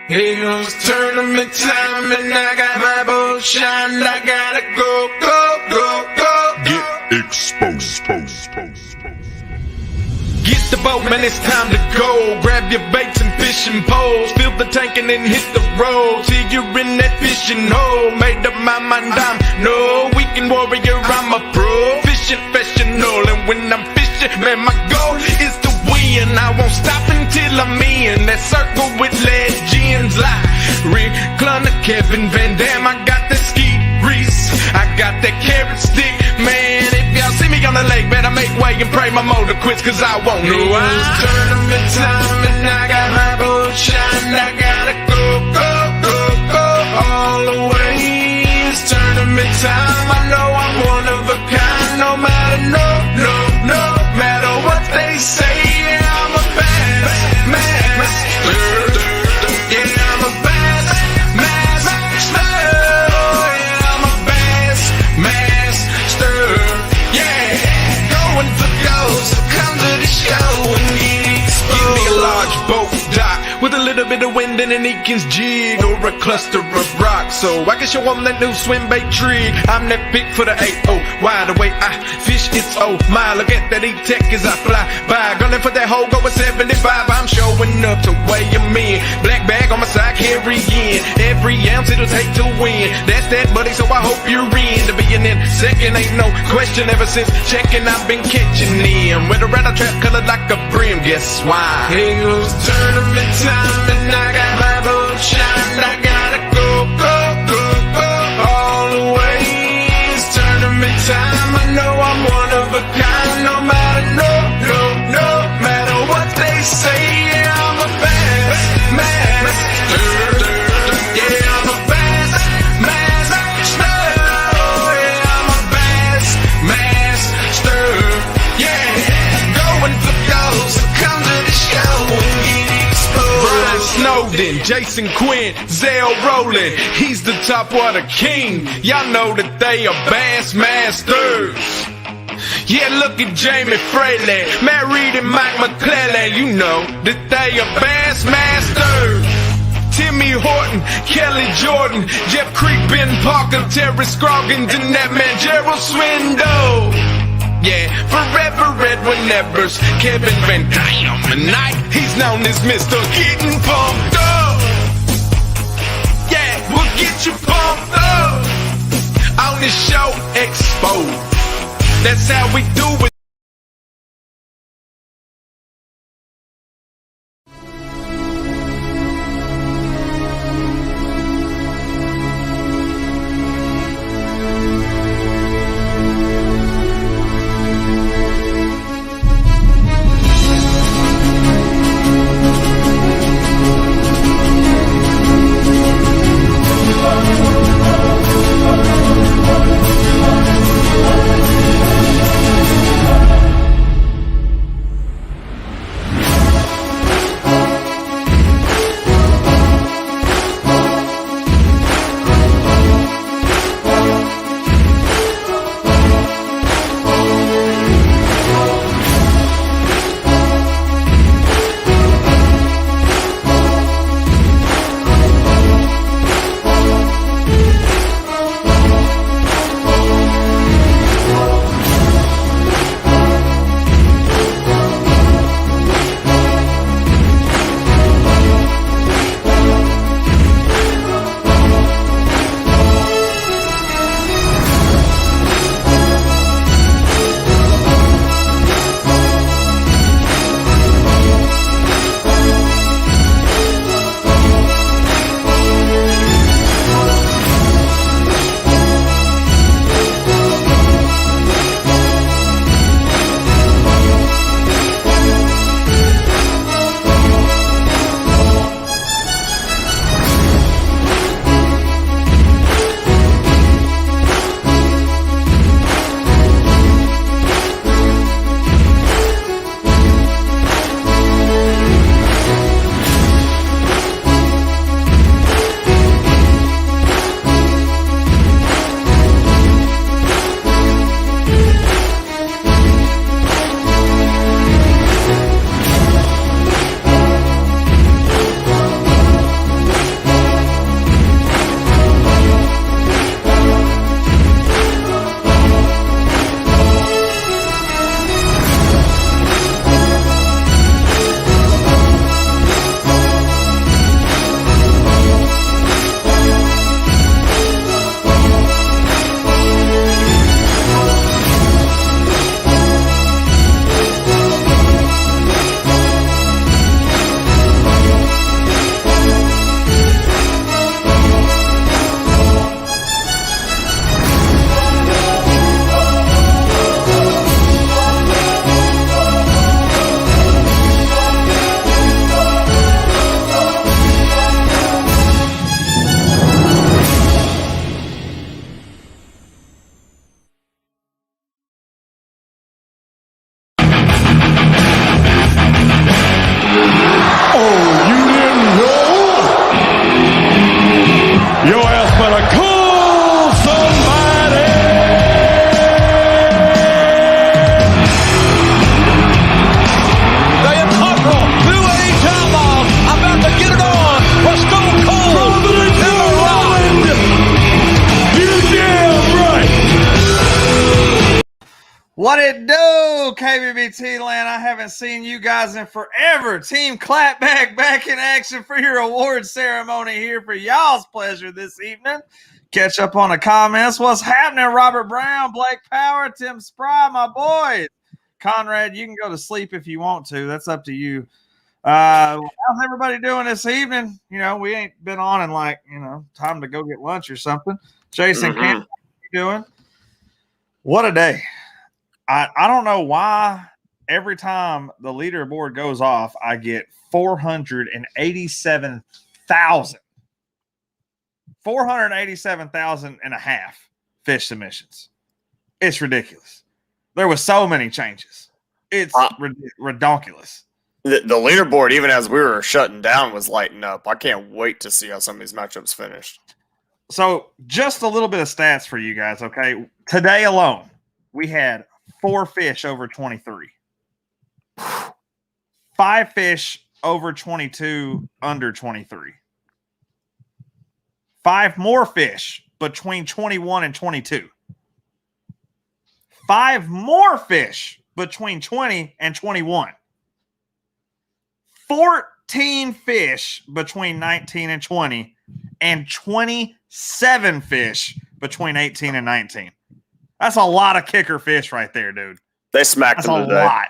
Here goes tournament time and I got my boat shined. I gotta go, go, go, go. Get exposed. Get the boat, man, it's time to go. Grab your baits and fishing poles. Fill the tank and then hit the road. See you're in that fishing hole. Made up my mind, I'm no weekend warrior, I'm a pro. Fishing professional, and when I'm fishing, man, my goal is to win. I won't stop until I'm in that circle with legends like Rick Clunner, Kevin Van Dam. I got that ski grease, I got that carrot stick, man. If y'all see me on the lake, better make way and pray my motor quits, cause I won't know. It's tournament time and I got my boat shined. I gotta go, go, go, go all the way. It's tournament time, I know I'm one of a kind. No matter, no matter what they say, yeah, I'm a master. Yeah, I'm a master. Yeah, I'm a master. Yeah, going for goals, so come to the show and get exposed. Give me a large boat dock with a little bit of wind and an Eakins jig or a cluster of rocks, so I can show them that new swim bait trick. I'm that pick for the 8-0, wide away I fish, it's oh my. Look at that E-Tech as I fly by, gunning for that hole, going 75. I'm showing up to weigh them in. Black bag on my side, carrying every ounce it'll take to win. That's that, buddy, so I hope you're in. To being in second ain't no question. Ever since checking, I've been catching them with a rattle trap colored like a brim. Guess why? Here goes tournament time and I got my boat shined. I gotta go, go, go, go all the way. It's tournament time, I know I'm one of a kind. No matter, no matter what they say, yeah, I'm a master. Yeah, I'm a master. Yeah, I'm a master. Yeah, going for goals, so come to the show and get exposed. Brian Snowden, Jason Quinn, Zell Rowland, he's the top water king. Y'all know that they are bass masters. Yeah, look at Jamie Fraley, Matt Reed and Mike McClellan. You know that they are bass masters. Timmy Horton, Kelly Jordan, Jeff Creek, Ben Parker, Terry Scroggins, and that man Gerald Swindle. Yeah, forever Edwin Evers, Kevin Van Dam, tonight he's known as Mr. Getting Pumped Up. Yeah, we'll get you pumped up on this show, Exposed. That's how we do it. What it do, KBBT land? I haven't seen you guys in forever. Team Clapback back in action for your award ceremony here for y'all's pleasure this evening. Catch up on the comments. What's happening, Robert Brown, Blake Power, Tim Spry, my boys? Conrad, you can go to sleep if you want to. That's up to you. How's everybody doing this evening? You know, we ain't been on in time to go get lunch or something. Jason, Camp, how you doing? What a day. I don't know why every time the leaderboard goes off, I get 487,000 and a half fish submissions. It's ridiculous. There was so many changes. It's redonkulous. The leaderboard, even as we were shutting down, was lighting up. I can't wait to see how some of these matchups finish. So just a little bit of stats for you guys, okay? Today alone, we had 4 fish over 23. 5 fish over 22 under 23. 5 more fish between 21 and 22. 5 more fish between 20 and 21. 14 fish between 19 and 20, and 27 fish between 18 and 19. That's a lot of kicker fish right there, dude. They smacked them today. That's a lot.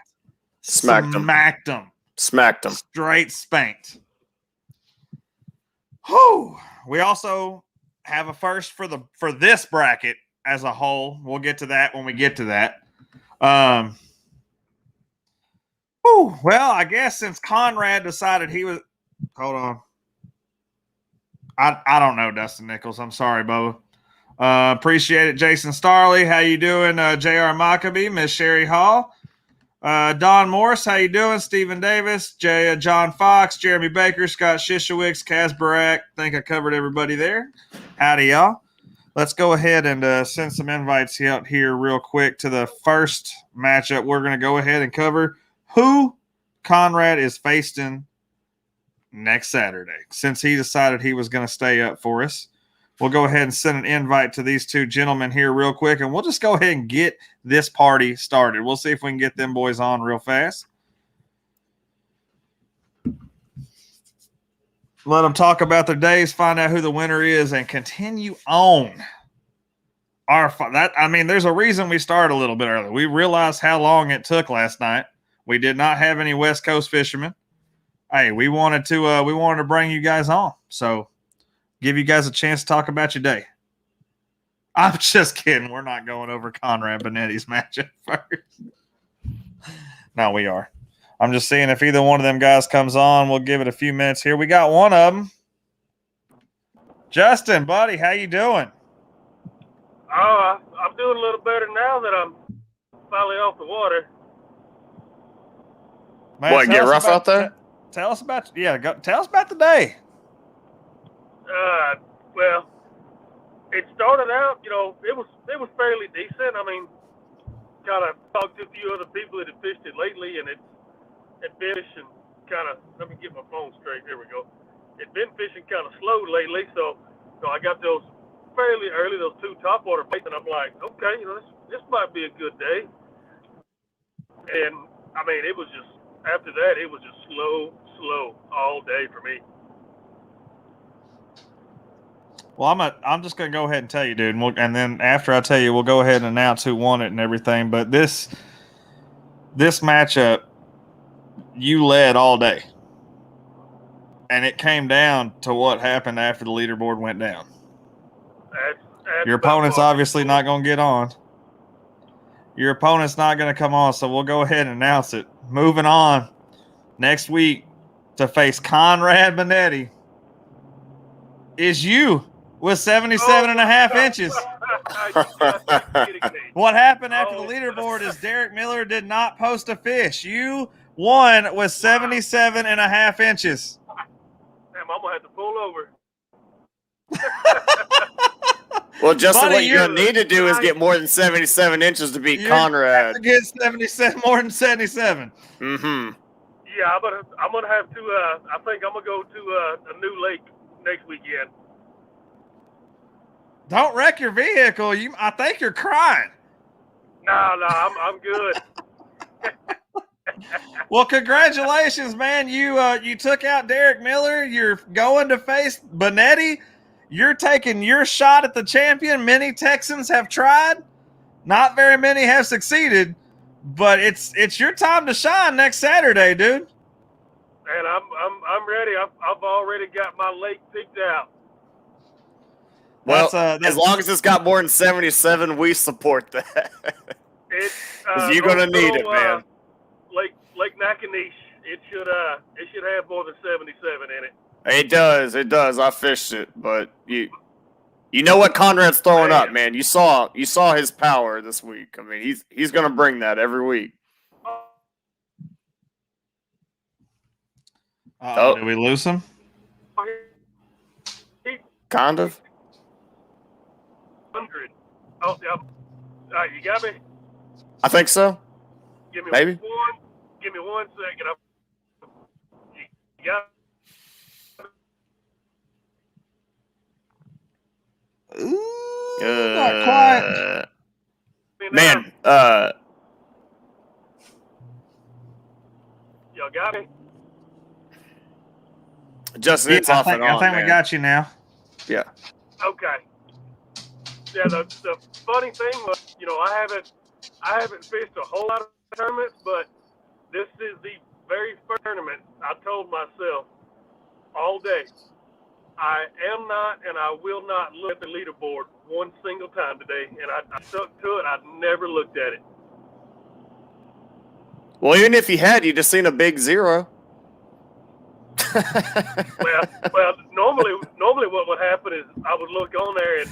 Smacked them. Straight spanked. Whew. We also have a first for this bracket as a whole. We'll get to that when we get to that. Well, I guess since Conrad decided he was – hold on. I don't know, Dustin Nichols. I'm sorry, Bubba. Appreciate it, Jason Starley. How you doing, J.R. Maccabee, Miss Sherry Hall? Don Morris, how you doing? Stephen Davis, John Fox, Jeremy Baker, Scott Shishowicz, Kaz Barak. Think I covered everybody there. Howdy, y'all. Let's go ahead and send some invites out here real quick to the first matchup. We're going to go ahead and cover who Conrad is facing next Saturday. Since he decided he was going to stay up for us, we'll go ahead and send an invite to these two gentlemen here real quick, and we'll just go ahead and get this party started. We'll see if we can get them boys on real fast. Let them talk about their days, find out who the winner is, and continue on. There's a reason we started a little bit early. We realized how long it took last night. We did not have any West Coast fishermen. Hey, we wanted to bring you guys on, so give you guys a chance to talk about your day. I'm just kidding. We're not going over Conrad Benetti's matchup first. No, we are. I'm just seeing if either one of them guys comes on. We'll give it a few minutes here. We got one of them. Justin, buddy, how you doing? Oh, I'm doing a little better now that I'm finally off the water. Man, what, get rough out there? Tell us about the day. Well, it started out, it was fairly decent. I mean, kind of talked to a few other people that had fished it lately, and it had been fishing kind of. Let me get my phone straight. Here we go. It'd been fishing kind of slow lately, so I got those fairly early, those 2 topwater baits, and I'm like, okay, this might be a good day. And I mean, it was just after that, it was just slow all day for me. Well, I'm just going to go ahead and tell you, dude, and then after I tell you, we'll go ahead and announce who won it and everything. But this matchup, you led all day, and it came down to what happened after the leaderboard went down. Your opponent's obviously not going to get on. Your opponent's not going to come on, so we'll go ahead and announce it. Moving on next week to face Conrad Benetti is you. With 77 and a half inches. What happened after the leaderboard is Derek Miller did not post a fish. You won with 77 and a half inches. Damn, I'm going to have to pull over. Well, Justin, what you're going to need to do is get more than 77 inches to beat Conrad. To get 77, more than 77. Mm-hmm. Yeah, I'm gonna have to. I think I'm gonna go to a new lake next weekend. Don't wreck your vehicle. I think you're crying. No, I'm good. Well, congratulations, man. You took out Derek Miller. You're going to face Benetti. You're taking your shot at the champion. Many Texans have tried. Not very many have succeeded. But it's your time to shine next Saturday, dude. And I'm ready. I've already got my lake picked out. Well, That's as long as it's got more than 77, we support that. It's You're gonna need it, man. Lake Nakanish. It should have more than 77 in it. It does. I fished it, but you know what Conrad's throwing up, man. You saw his power this week. I mean, he's gonna bring that every week. Oh, did we lose him? Kind of. 100. Oh, yeah. You got me? I think so. Give me Maybe. Give me 1 second. You got Not quite. me? Man, Y'all got me? Justin, it's off and on. I think we got you now. Yeah. Okay. Yeah, the funny thing was, I haven't fished a whole lot of tournaments, but this is the very first tournament I told myself all day, I am not and I will not look at the leaderboard one single time today, and I stuck to it. I never looked at it. Well, even if you had, you just seen a big 0. Well, normally what would happen is I would look on there and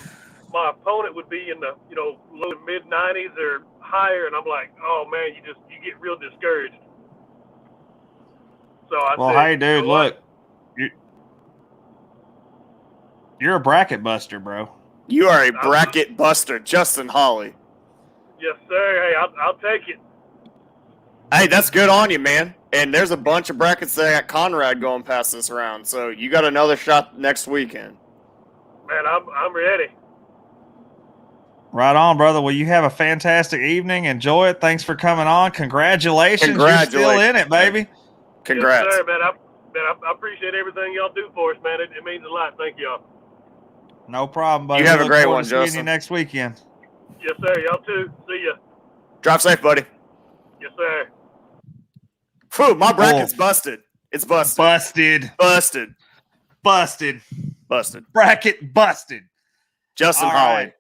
my opponent would be in the low to mid 90s or higher, and I'm like, oh man, you get real discouraged. So I said, hey, dude, look, you're a bracket buster, bro. You are a bracket buster, Justin Hawley. Yes, sir. Hey, I'll take it. Hey, that's good on you, man. And there's a bunch of brackets that got Conrad going past this round, so you got another shot next weekend. Man, I'm ready. Right on, brother. Well, you have a fantastic evening. Enjoy it. Thanks for coming on. Congratulations. You're still in it, baby. Congrats. Yes, sir, man. I appreciate everything y'all do for us, man. It means a lot. Thank y'all. No problem, buddy. You have a Look great forward one, to seeing Justin. you next weekend. Yes, sir. Y'all too. See ya. Drive safe, buddy. Yes, sir. Phew, my bracket's busted. It's busted. Busted. Bracket busted. Justin All Hawley. right.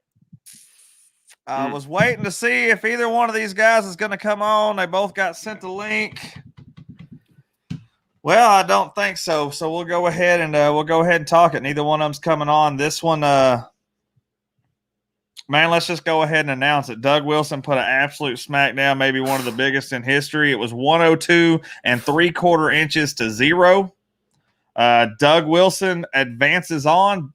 I was waiting to see if either one of these guys is going to come on. They both got sent the link. Well, I don't think so. So we'll go ahead and talk it. Neither one of them's coming on. This one, man, let's just go ahead and announce it. Doug Wilson put an absolute smackdown, maybe one of the biggest in history. It was 102 3/4 inches to 0. Doug Wilson advances on.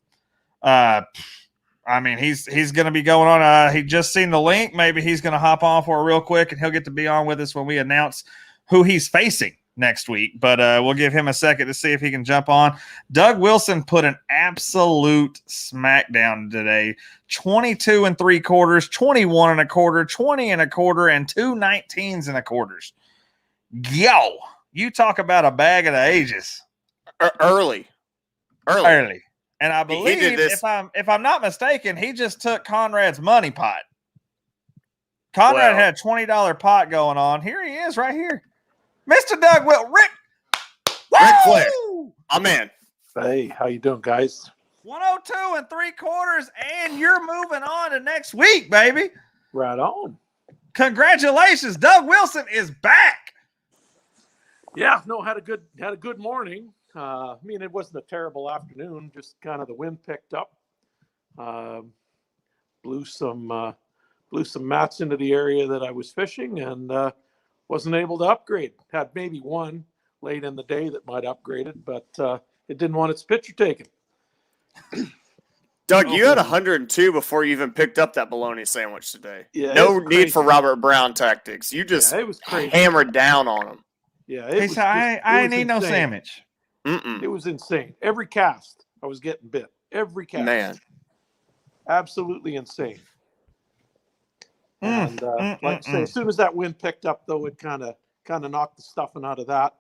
He's going to be going on. He just seen the link. Maybe he's going to hop on for it real quick, and he'll get to be on with us when we announce who he's facing next week. But we'll give him a second to see if he can jump on. Doug Wilson put an absolute smackdown today. 22 3/4, 21 1/4, 20 1/4, and 2 19s1/4. Yo, you talk about a bag of the ages. Early. And I believe, if I'm not mistaken, he just took Conrad's money pot. Conrad had a $20 pot going on. Here he is, right here, Mr. Doug Rick Flair. I'm in. Hey, how you doing, guys? 102 3/4, and you're moving on to next week, baby. Right on. Congratulations, Doug Wilson is back. Yeah, no, had a good morning. It wasn't a terrible afternoon. Just kind of the wind picked up, blew some mats into the area that I was fishing, and wasn't able to upgrade. Had maybe one late in the day that might upgrade it, but it didn't want its picture taken. Doug, you had 102 before you even picked up that bologna sandwich today. Yeah, no need for Robert Brown tactics. You just it was crazy. Hammered down on him. Yeah, I ain't need no sandwich. Mm-mm. It was insane. Every cast, I was getting bit. Every cast. Man. Absolutely insane. And like I say, as soon as that wind picked up, though, it kind of knocked the stuffing out of that.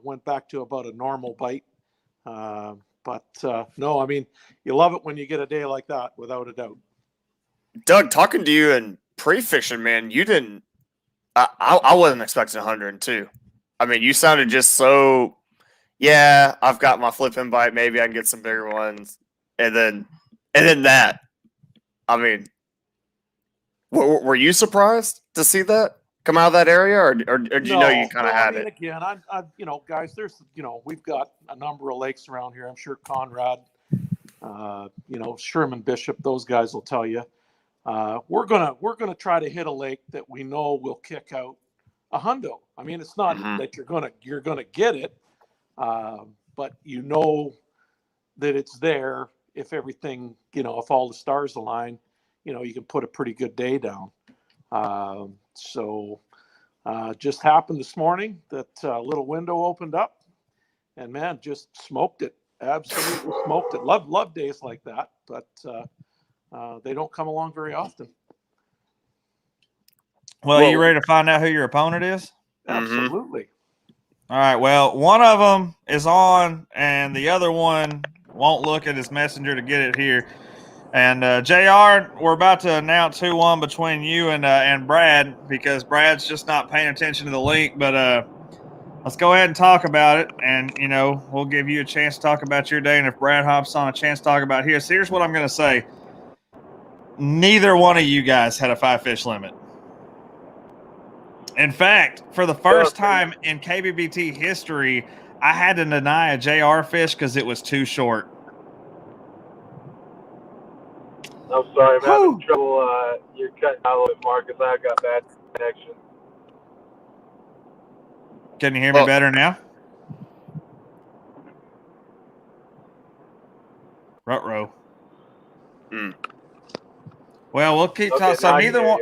Went back to about a normal bite. But no, I mean, you love it when you get a day like that, without a doubt. Doug, talking to you and pre-fishing, man, you didn't. I wasn't expecting 102. I mean, you sounded just so. Yeah, I've got my flipping bite. Maybe I can get some bigger ones, and then that. I mean, were you surprised to see that come out of that area, or did you know you kind of had it? Again, I guys, there's, we've got a number of lakes around here. I'm sure Conrad, Sherman Bishop, those guys will tell you. We're gonna try to hit a lake that we know will kick out a hundo. I mean, it's not that you're gonna get it, but you know that it's there if everything, if all the stars align, you can put a pretty good day down. So just happened this morning that a little window opened up, and man, just smoked it. Absolutely smoked it. Love days like that, but they don't come along very often. Well, you ready to find out who your opponent is? Absolutely. All right. Well, one of them is on, and the other one won't look at his messenger to get it here. And JR, we're about to announce who won between you and Brad, because Brad's just not paying attention to the link. But let's go ahead and talk about it, and we'll give you a chance to talk about your day. And if Brad hops on, a chance to talk about his. So here's what I'm going to say: neither one of you guys had a 5-fish limit. In fact, for the first time in KBBT history, I had to deny a JR fish because it was too short. I'm sorry, I'm having trouble. You're cutting out a little bit, Marcus. I've got bad connection. Can you hear me better now? Ruh-roh. Well, we'll keep talking. So neither one.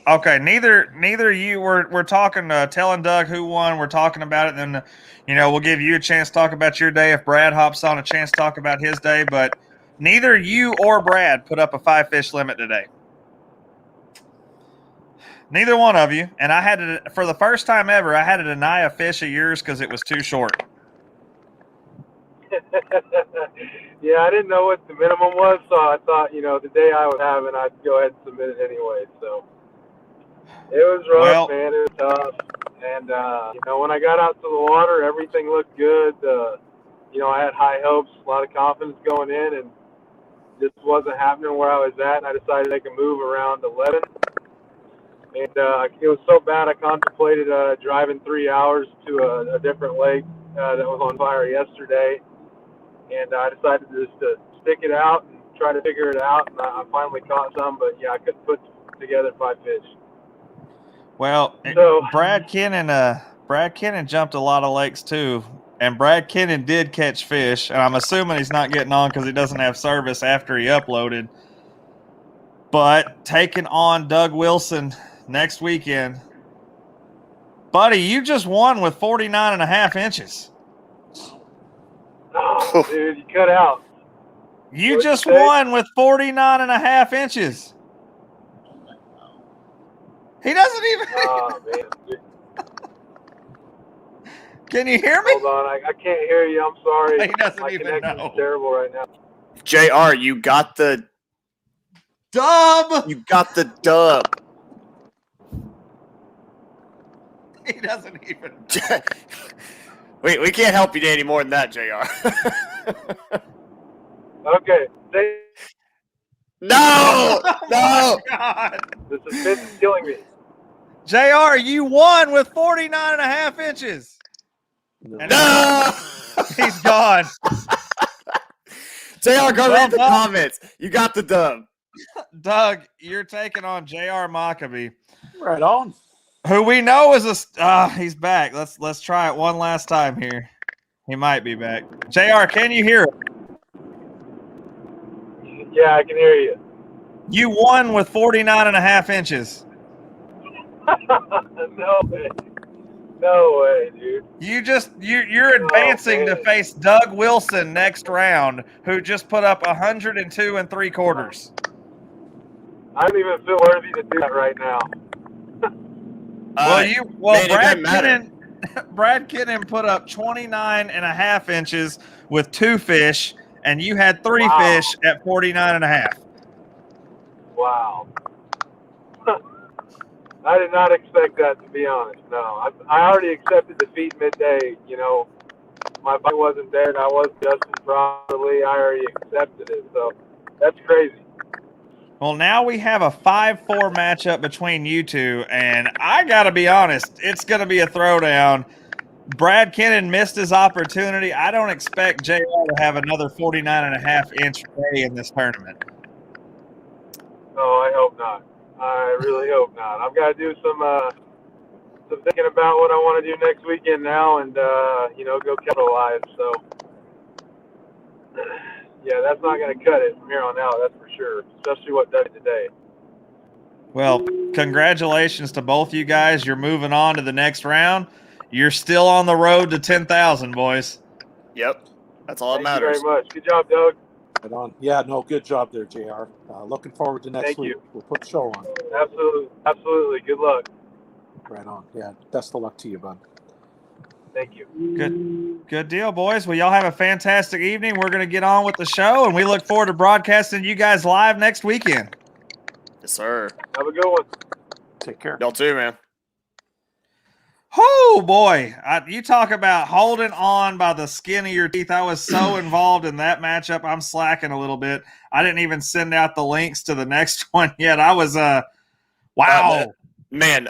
Okay, neither you. We're talking, telling Doug who won. We're talking about it. Then, we'll give you a chance to talk about your day. If Brad hops on, a chance to talk about his day. But neither you or Brad put up a 5-fish limit today. Neither one of you. And I had to, for the first time ever, I had to deny a fish of yours because it was too short. Yeah, I didn't know what the minimum was, so I thought, the day I was having, I'd go ahead and submit it anyway. So it was rough, man. It was tough. And, when I got out to the water, everything looked good. I had high hopes, a lot of confidence going in, and just wasn't happening where I was at. And I decided to make a move around 11. And it was so bad, I contemplated driving 3 hours to a different lake that was on fire yesterday. And I decided just to stick it out and try to figure it out. And I finally caught some, but yeah, I couldn't put together 5 fish. Well, Brad Kennan jumped a lot of lakes too, and Brad Kennan did catch fish. And I'm assuming he's not getting on because he doesn't have service after he uploaded. But taking on Doug Wilson next weekend, buddy, you just won with 49.5 inches. Oh, dude, you cut out. You just won with 49.5 inches. He doesn't even. Oh, man. Can you hear me? Hold on, I can't hear you. I'm sorry. He doesn't My even connection's know. terrible right now. JR, you got the dub. You got the dub. He doesn't even. We can't help you any more than that, JR. Okay. No! Oh God. The suspense is killing me. JR, you won with 49.5 inches. No! He's gone. JR, go read the comments. You got the dub. Doug, you're taking on JR Maccabee. Right on. Who we know is he's back. Let's try it one last time here. He might be back. JR, can you hear it? Yeah, I can hear you. You won with 49.5 inches. No way. No way, dude. You're advancing to face Doug Wilson next round, who just put up 102 3/4. I don't even feel worthy to do that right now. Man, Brad Brad Kinnan put up 29.5 inches with 2 fish, and you had 3 Wow. fish at 49.5. Wow. I did not expect that, to be honest. No, I already accepted defeat midday. You know, my bike wasn't there and I wasn't adjusting properly. I already accepted it. So that's crazy. Well, now we have a 5-4 matchup between you two, and I got to be honest, it's going to be a throwdown. Brad Kinnan missed his opportunity. I don't expect JR to have another 49.5-inch day in this tournament. No, I hope not. I really hope not. I've got to do some thinking about what I want to do next weekend now, and you know, go capitalize. So yeah, that's not going to cut it from here on out. That's for sure. Especially what does it today. Well, congratulations to both you guys. You're moving on to the next round. You're still on the road to 10,000, boys. Yep. That's all that Thank matters. you very much. Good job, Doug. Right on. Yeah, no, good job there, JR. Looking forward to next Thank week. you. We'll put the show on. Absolutely. Absolutely. Good luck. Right on. Yeah, best of luck to you, bud. Thank you. Good deal, boys. Well, y'all have a fantastic evening. We're going to get on with the show, and we look forward to broadcasting you guys live next weekend. Yes, sir. Have a good one. Take care. Y'all too, man. Oh, boy. You talk about holding on by the skin of your teeth. I was so involved in that matchup. I'm slacking a little bit. I didn't even send out the links to the next one yet. I was, wow. Man,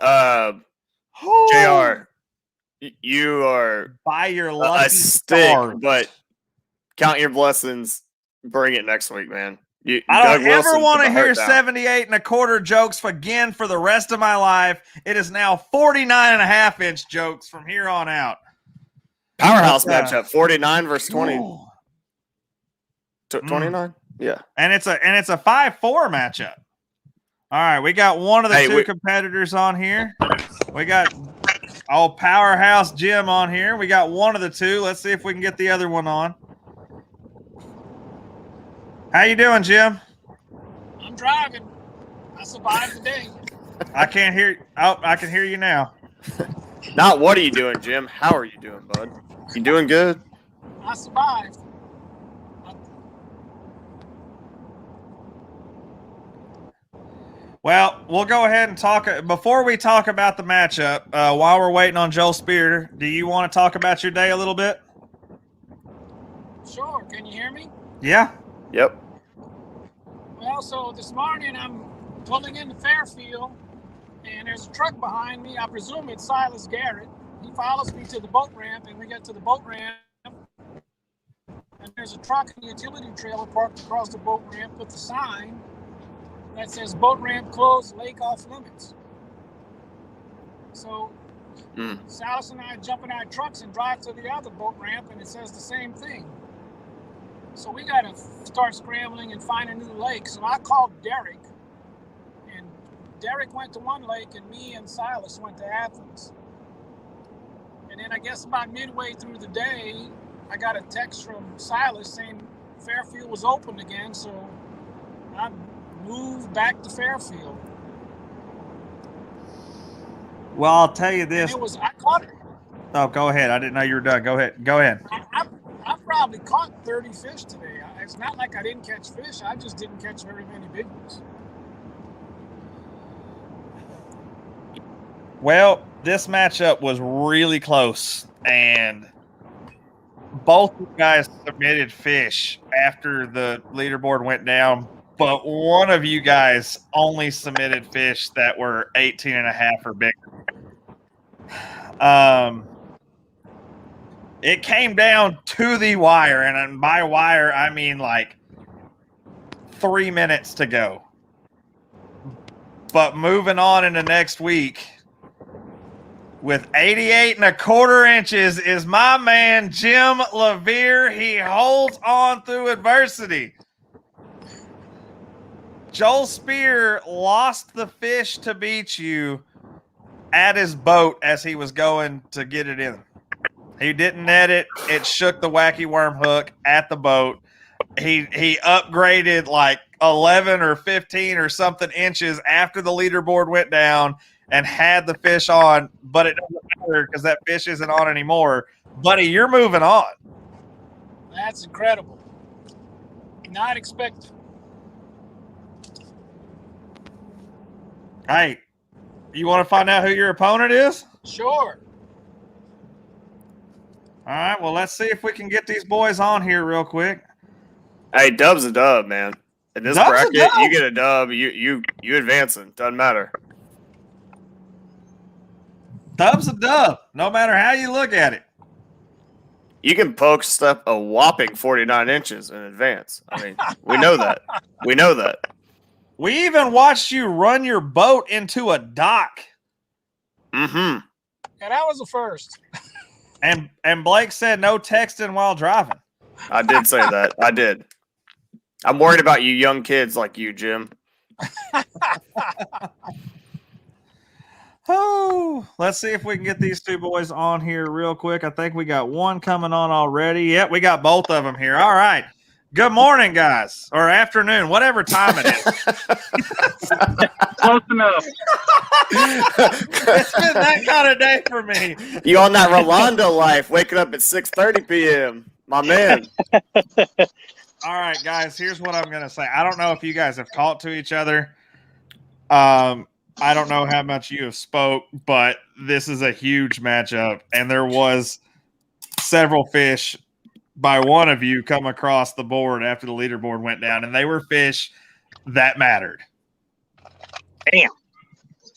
Oh. JR, you are By your a lucky stick, stars. but count your blessings. Bring it next week, man. I Doug don't ever Wilson want put to the hear hurt down. 78.25 jokes again for the rest of my life. It is now 49.5-inch jokes from here on out. Powerhouse matchup, 49 versus 20. Ooh. 29? Yeah. And it's a 5-4 matchup. All right, we got one of the two competitors on here. We got Powerhouse Jim on here. We got one of the two. Let's see if we can get the other one on. How you doing, Jim? I'm driving. I survived the day. I can't hear. Oh, I can hear you now. Not what are you doing, Jim? How are you doing, bud? You doing good? I survived. Well, we'll go ahead and talk. Before we talk about the matchup, while we're waiting on Joel Spear, do you want to talk about your day a little bit? Sure. Can you hear me? Yeah. Yep. Well, so this morning I'm pulling into Fairfield, and there's a truck behind me. I presume it's Silas Garrett. He follows me to the boat ramp, and we get to the boat ramp, and there's a truck and utility trailer parked across the boat ramp with a sign that says boat ramp closed, lake off limits. So Silas and I jump in our trucks and drive to the other boat ramp, and it says the same thing. So we got to start scrambling and find a new lake. So I called Derek, and Derek went to one lake, and me and Silas went to Athens. And then I guess about midway through the day, I got a text from Silas saying Fairfield was open again. So I moved back to Fairfield. Well, I'll tell you this. I caught it. Oh, go ahead. I didn't know you were done. Go ahead. Go ahead. I probably caught 30 fish today. It's not like I didn't catch fish. I just didn't catch very many big ones. Well, this matchup was really close, and both you guys submitted fish after the leaderboard went down, but one of you guys only submitted fish that were 18.5 or bigger. It came down to the wire, and by wire, I mean like 3 minutes to go. But moving on into next week, with 88.25 inches is my man, Jim Levere. He holds on through adversity. Joel Spear lost the fish to beat you at his boat as he was going to get it in. He didn't net it. It shook the wacky worm hook at the boat. He upgraded like 11 or 15 or something inches after the leaderboard went down and had the fish on, but it doesn't matter because that fish isn't on anymore. Buddy, you're moving on. That's incredible. Not expected. Hey, you want to find out who your opponent is? Sure. All right, well, let's see if we can get these boys on here real quick. Hey, dub's a dub, man. In this Dub's a bracket, dub. you get a dub, you advancing. Doesn't matter. Dub's a dub, no matter how you look at it. You can poke stuff a whopping 49 inches in advance. I mean, we know that. We know that. We even watched you run your boat into a dock. Mm-hmm. Yeah, that was the first. And Blake said no texting while driving. I did say that. I did. I'm worried about you young kids like you, Jim. Oh, let's see if we can get these two boys on here real quick. I think we got one coming on already. Yep, we got both of them here. All right. Good morning, guys, or afternoon, whatever time it is. Close enough. It's been that kind of day for me. You on that Rolando life, waking up at 6:30 p.m. My man. All right, guys, here's what I'm going to say. I don't know if you guys have talked to each other. I don't know how much you have spoke, but this is a huge matchup, and there was several fish by one of you come across the board after the leaderboard went down, and they were fish that mattered. Damn.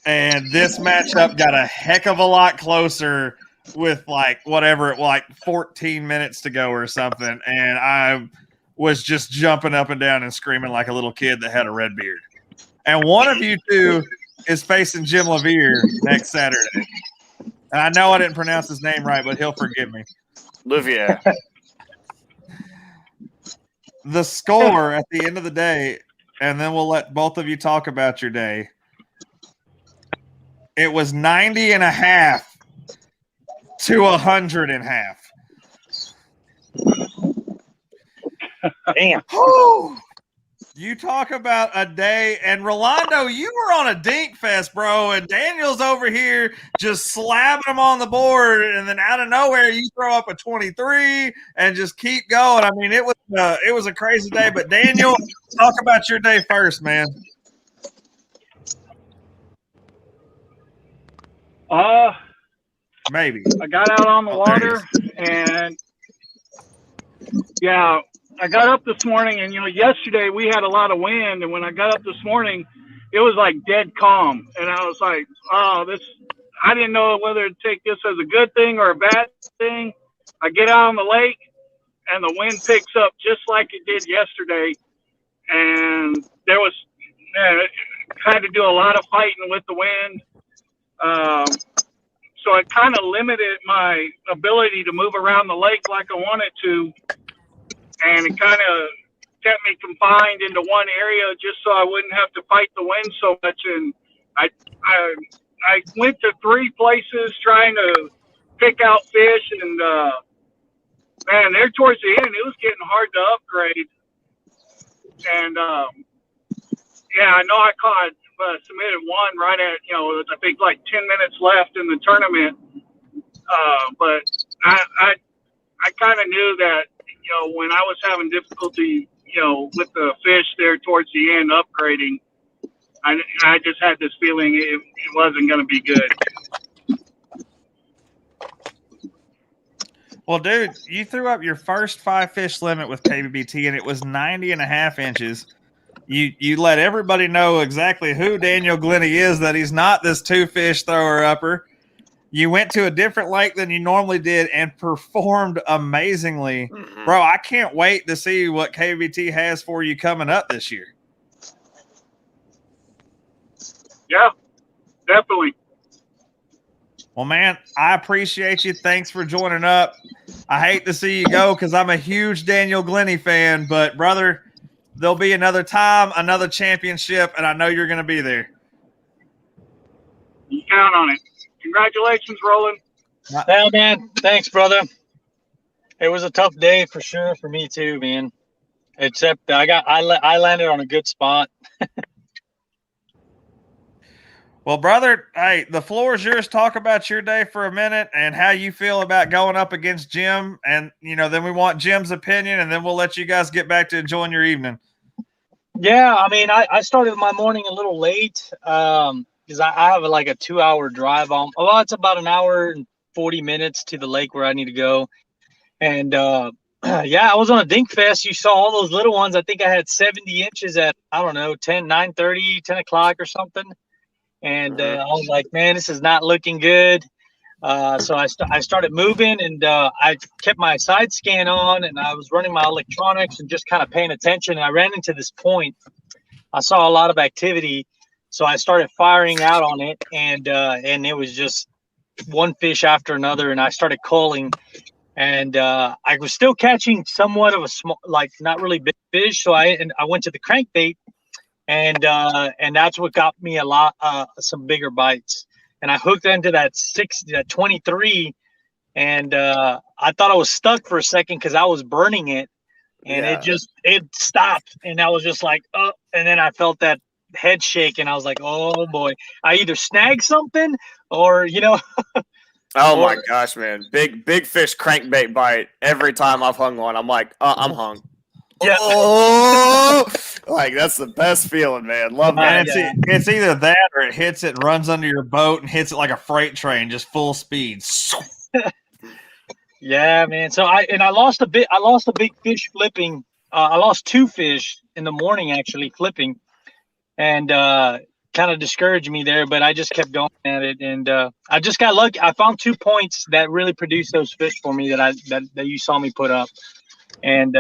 And this matchup got a heck of a lot closer with like 14 minutes to go or something, and I was just jumping up and down and screaming like a little kid that had a red beard. And one of you two is facing Jim Levere next Saturday. And I know I didn't pronounce his name right, but he'll forgive me. Olivier. The score at the end of the day, and then we'll let both of you talk about your day. It was 90.5 to 100.5. Damn. You talk about a day, and Rolando, you were on a dink fest, bro, and Daniel's over here just slapping him on the board, and then out of nowhere you throw up a 23 and just keep going. I mean, it was a crazy day. But Daniel, talk about your day first, man. Maybe I got out on the water, and yeah, I got up this morning, and yesterday we had a lot of wind, and when I got up this morning, it was like dead calm, and I was like, oh, I didn't know whether to take this as a good thing or a bad thing. I get out on the lake, and the wind picks up just like it did yesterday, and had to do a lot of fighting with the wind. So it kind of limited my ability to move around the lake like I wanted to. And it kind of kept me confined into one area just so I wouldn't have to fight the wind so much. And I went to 3 places trying to pick out fish. And, man, there towards the end, it was getting hard to upgrade. And, yeah, I know I submitted one right at, I think like 10 minutes left in the tournament. But I kind of knew that, when I was having difficulty, with the fish there towards the end upgrading, I just had this feeling it wasn't going to be good. Well, dude, you threw up your first 5 fish limit with KBBT, and it was 90.5 inches. You let everybody know exactly who Daniel Glennie is, that he's not this 2-fish thrower upper. You went to a different lake than you normally did and performed amazingly. Mm-hmm. Bro, I can't wait to see what KBBT has for you coming up this year. Yeah, definitely. Well, man, I appreciate you. Thanks for joining up. I hate to see you go because I'm a huge Daniel Glennie fan, but, brother, there'll be another time, another championship, and I know you're going to be there. You count on it. Congratulations, Roland. Yeah, man. Thanks, brother. It was a tough day for sure for me too, man. except I landed on a good spot. Well, brother, hey, the floor is yours. Talk about your day for a minute and how you feel about going up against Jim. And, then we want Jim's opinion, and then we'll let you guys get back to enjoying your evening. Yeah, I mean, I started my morning a little late because I have like a 2-hour drive on. Well, it's about an hour and 40 minutes to the lake where I need to go. And yeah, I was on a dink fest. You saw all those little ones. I think I had 70 inches at, I don't know, 9:30, 10 o'clock or something. And I was like, man, this is not looking good. So I started moving, and I kept my side scan on, and I was running my electronics and just kind of paying attention. And I ran into this point. I saw a lot of activity, so I started firing out on it, and it was just one fish after another, and I started calling, and I was still catching somewhat of a small, like not really big fish. So I went to the crankbait. And that's what got me a lot, some bigger bites. And I hooked into that 23, and I thought I was stuck for a second because I was burning it, and it stopped, and I was just like, oh, and then I felt that head shake, and I was like, oh boy, I either snagged something or Oh my gosh, man! Big fish crankbait bite every time I've hung one. I'm like, I'm hung. Yeah. Oh, like that's the best feeling, man. Love that. And it's either that or it hits it and runs under your boat and hits it like a freight train, just full speed. Yeah, man. So I lost a big fish flipping. I lost 2 fish in the morning actually flipping, and kind of discouraged me there. But I just kept going at it, and I just got lucky. I found 2 points that really produced those fish for me that you saw me put up, and.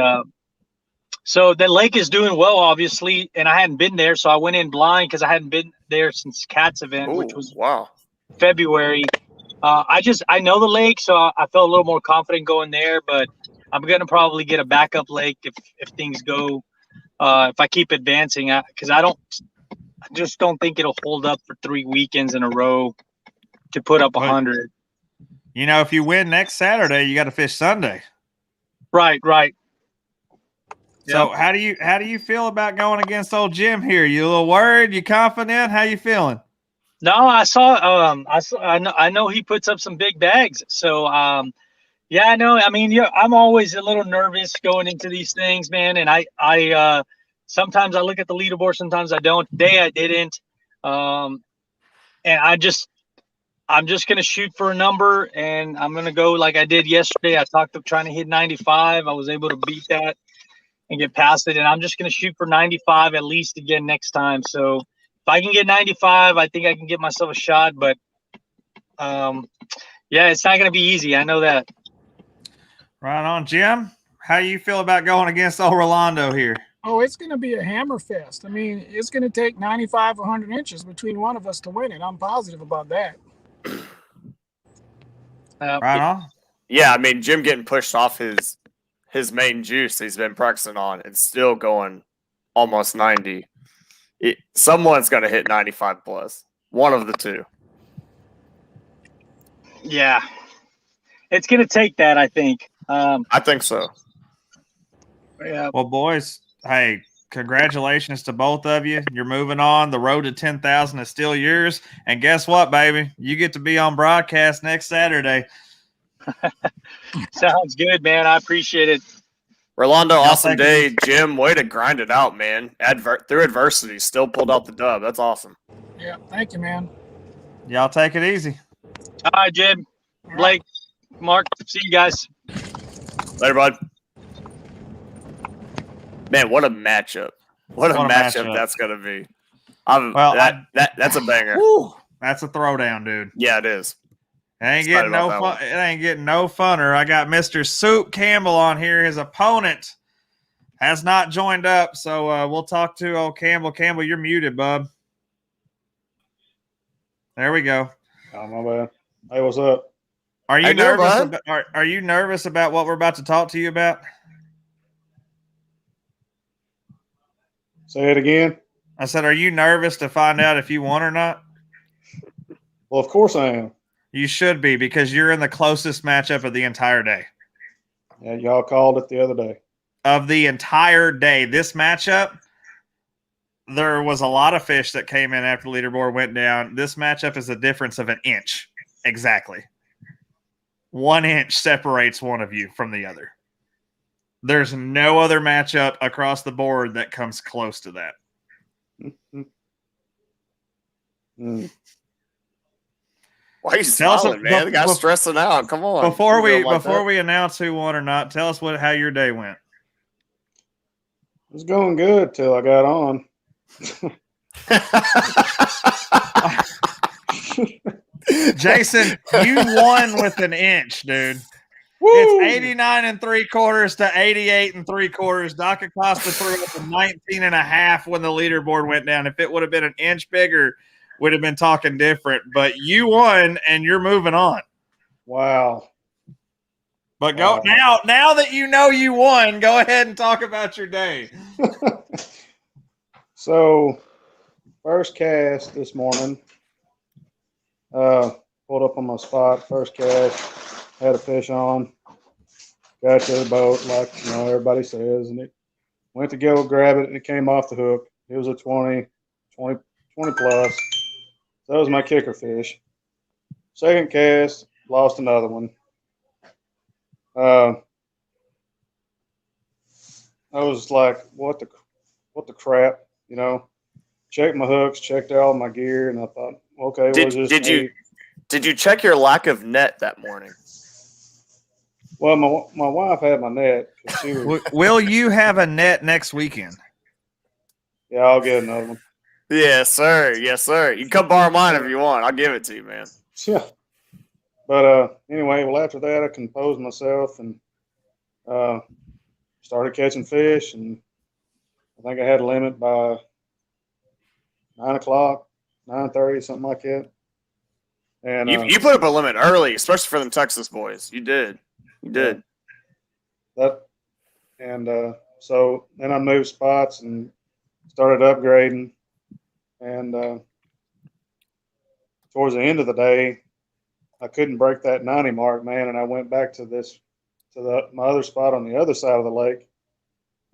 So the lake is doing well, obviously, and I hadn't been there, so I went in blind because I hadn't been there since Cat's event, which was February. I know the lake, so I felt a little more confident going there, but I'm gonna probably get a backup lake if things go, if I keep advancing, because I just don't think it'll hold up for 3 weekends in a row to put up 100. If you win next Saturday, you got to fish Sunday. Right. So how do you feel about going against old Jim here? You a little worried? You confident? How you feeling? No, I know he puts up some big bags. So yeah, I know. I mean, I'm always a little nervous going into these things, man. And I sometimes I look at the leaderboard, sometimes I don't. Today I didn't. And I'm just gonna shoot for a number, and I'm gonna go like I did yesterday. I talked of trying to hit 95. I was able to beat that and get past it, and I'm just going to shoot for 95 at least again next time. So if I can get 95, I think I can give myself a shot, but yeah, it's not going to be easy. I know that. Right on. Jim, how you feel about going against old Rolando here? Oh, it's going to be a hammer fest. I mean, it's going to take 95 or 100 inches between one of us to win it. I'm positive about that. Right on. Yeah, I mean, Jim getting pushed off his main juice he's been practicing on and still going almost 90. Someone's going to hit 95 plus. One of the two. Yeah. It's going to take that, I think. I think so. Yeah. Well, boys, hey, congratulations to both of you. You're moving on. The road to 10,000 is still yours. And guess what, baby? You get to be on broadcast next Saturday. Sounds good, man. I appreciate it. Rolando, awesome day. Jim, way to grind it out, man. Through adversity, still pulled out the dub. That's awesome. Yeah, thank you, man. Y'all take it easy. All right, Jim, Blake, Mark, see you guys. Later, bud. Man, what a matchup. What a matchup that's going to be. That's a banger. Whew, that's a throwdown, dude. Yeah, it is. It ain't getting no fun. It ain't getting no funner. I got Mr. Soup Campbell on here. His opponent has not joined up, so we'll talk to old Campbell. Campbell, you're muted, bub. There we go. Oh, my bad. Hey, what's up? Are you nervous? Are you nervous about what we're about to talk to you about? Say it again. I said, are you nervous to find out if you won or not? Well, of course I am. You should be, because you're in the closest matchup of the entire day. Yeah, y'all called it the other day. of the entire day. This matchup, there was a lot of fish that came in after the leaderboard went down. This matchup is a difference of an inch. Exactly. 1 inch separates one of you from the other. There's no other matchup across the board that comes close to that. Mm. Why are you Tell us smiling, man? The guy's stressing out. Come on. Before Don't go like that. we announce who won or not, tell us how your day went. It was going good till I got on. Jason, you won with an inch, dude. It's 89 3/4 to 88 3/4. Doc Acosta threw up a 19.5 when the leaderboard went down. If it would have been an inch bigger, we'd have been talking different. But you won, and you're moving on. Wow. But go now that you know you won, go ahead and talk about your day. So, first cast this morning, pulled up on my spot, first cast, had a fish on, got to the boat like, everybody says, and it went to go grab it, and it came off the hook. It was a 20 plus. So that was my kicker fish. Second cast, lost another one. I was like, what the crap, Checked my hooks, checked all my gear, and I thought, okay, did you check your lack of net that morning? Well, my wife had my net. She was, Will you have a net next weekend? Yeah, I'll get another one. Yes, sir. Yes, sir. You can come borrow mine if you want. I'll give it to you, man. Yeah. But anyway, after that, I composed myself and started catching fish, and I think I had a limit by 9 o'clock, 9:30, something like that. And you put up a limit early, especially for them Texas boys. You did. You did. So then I moved spots and started upgrading. And towards the end of the day, I couldn't break that 90 mark, man. And I went back to my other spot on the other side of the lake.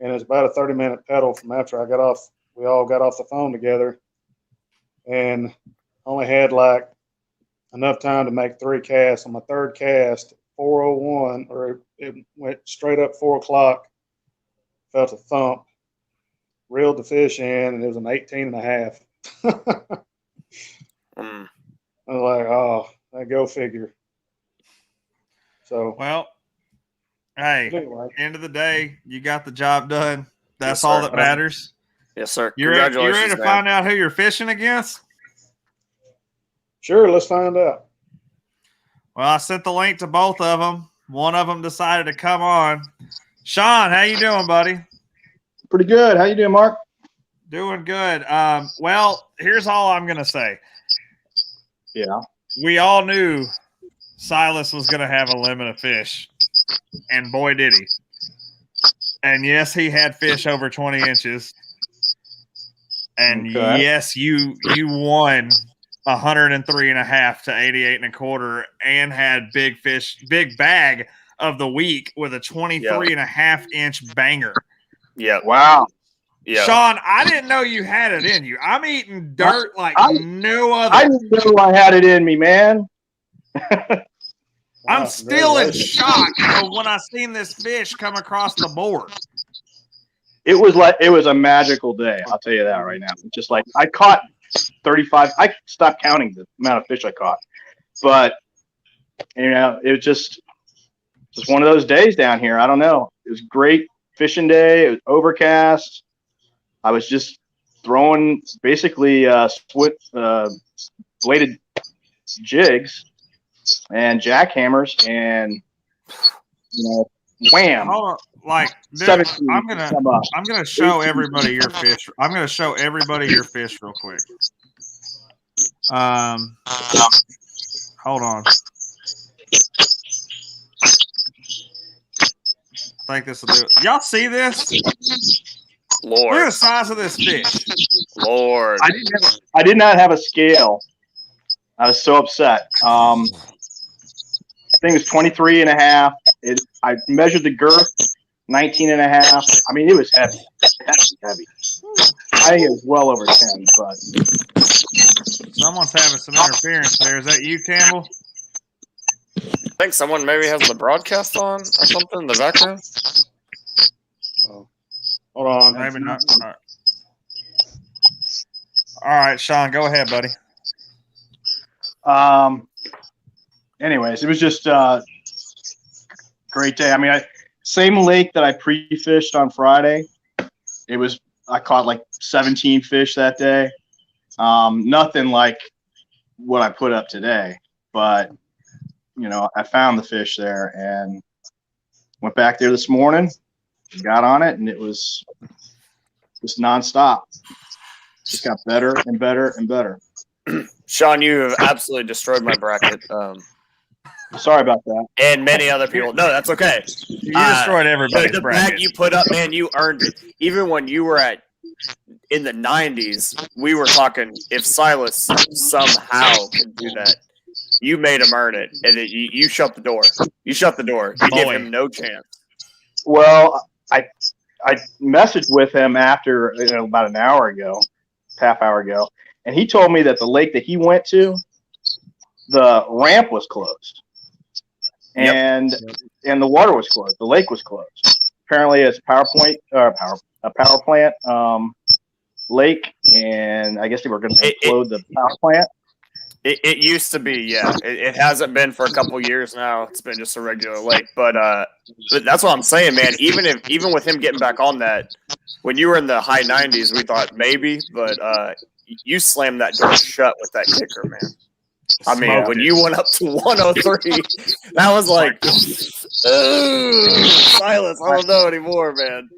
And it was about a 30-minute pedal from after I got off. We all got off the phone together, and only had like enough time to make 3 casts. On my third cast, 4:01, or it went straight up 4 o'clock. Felt a thump, reeled the fish in, and it was an 18.5. I was like, oh, go figure. So, well, hey, anyway. End of the day, you got the job done. That's Yes, all sir. that matters. Yes, sir. You ready to find out who you're fishing against? Sure, let's find out. Well, I sent the link to both of them. One of them decided to come on. Sean, how you doing, buddy? Pretty good. How you doing, Mark? Doing good. Well, here's all I'm going to say. Yeah. We all knew Silas was going to have a limit of fish, and boy, did he. And yes, he had fish over 20 inches. And yes, you won 103.5 to 88.25, and had big bag of the week with a 23.5 inch banger. Yeah. Wow. Yeah. Sean, I didn't know you had it in you. I'm eating dirt no other. I didn't know I had it in me, man. I'm still in shock when I seen this fish come across the board. It was a magical day. I'll tell you that right now. Just like I caught 35. I stopped counting the amount of fish I caught, but it was just one of those days down here. I don't know. It was a great fishing day. It was overcast. I was just throwing basically bladed jigs and jackhammers, and wham. Hold on. Dude, I'm gonna show everybody your fish. I'm gonna show everybody your fish real quick. Hold on. I think this will do it. Y'all see this? Lord. Look at the size of this fish. Lord. I did not have a scale. I was so upset. Thing was 23.5. I measured the girth. 19 and a half. I mean, it was heavy. Heavy. I think it was well over 10, but Someone's having some interference there. Is that you, Campbell? I think someone maybe has the broadcast on or something in the background. Oh, hold on. Maybe not. All right, Sean, go ahead, buddy. anyways, it was just great day. I mean, same lake that I pre-fished on Friday. I caught like 17 fish that day. Nothing like what I put up today, but I found the fish there and went back there this morning, got on it, and it was just nonstop. Just got better and better and better. Sean, you have absolutely destroyed my bracket. Sorry about that. And many other people. No, that's okay. You destroyed everybody's the bracket. bag you put up, man, you earned it. Even when you were in the 90s, we were talking if Silas somehow could do that. You made him earn it, and you shut the door. You shut the door. You gave him no chance. Well, I messaged with him after about an hour ago, half hour ago, and he told me that the lake that he went to, the ramp was closed, and the water was closed. The lake was closed. Apparently, it's a power plant lake, and I guess they were going to implode the power plant. It used to be, yeah. It hasn't been for a couple years now. It's been just a regular lake. But that's what I'm saying, man. Even with him getting back on that, when you were in the high 90s, we thought maybe, but you slammed that door shut with that kicker, man. I mean, when you went up to 103, that was like, Silas, I don't know anymore, man.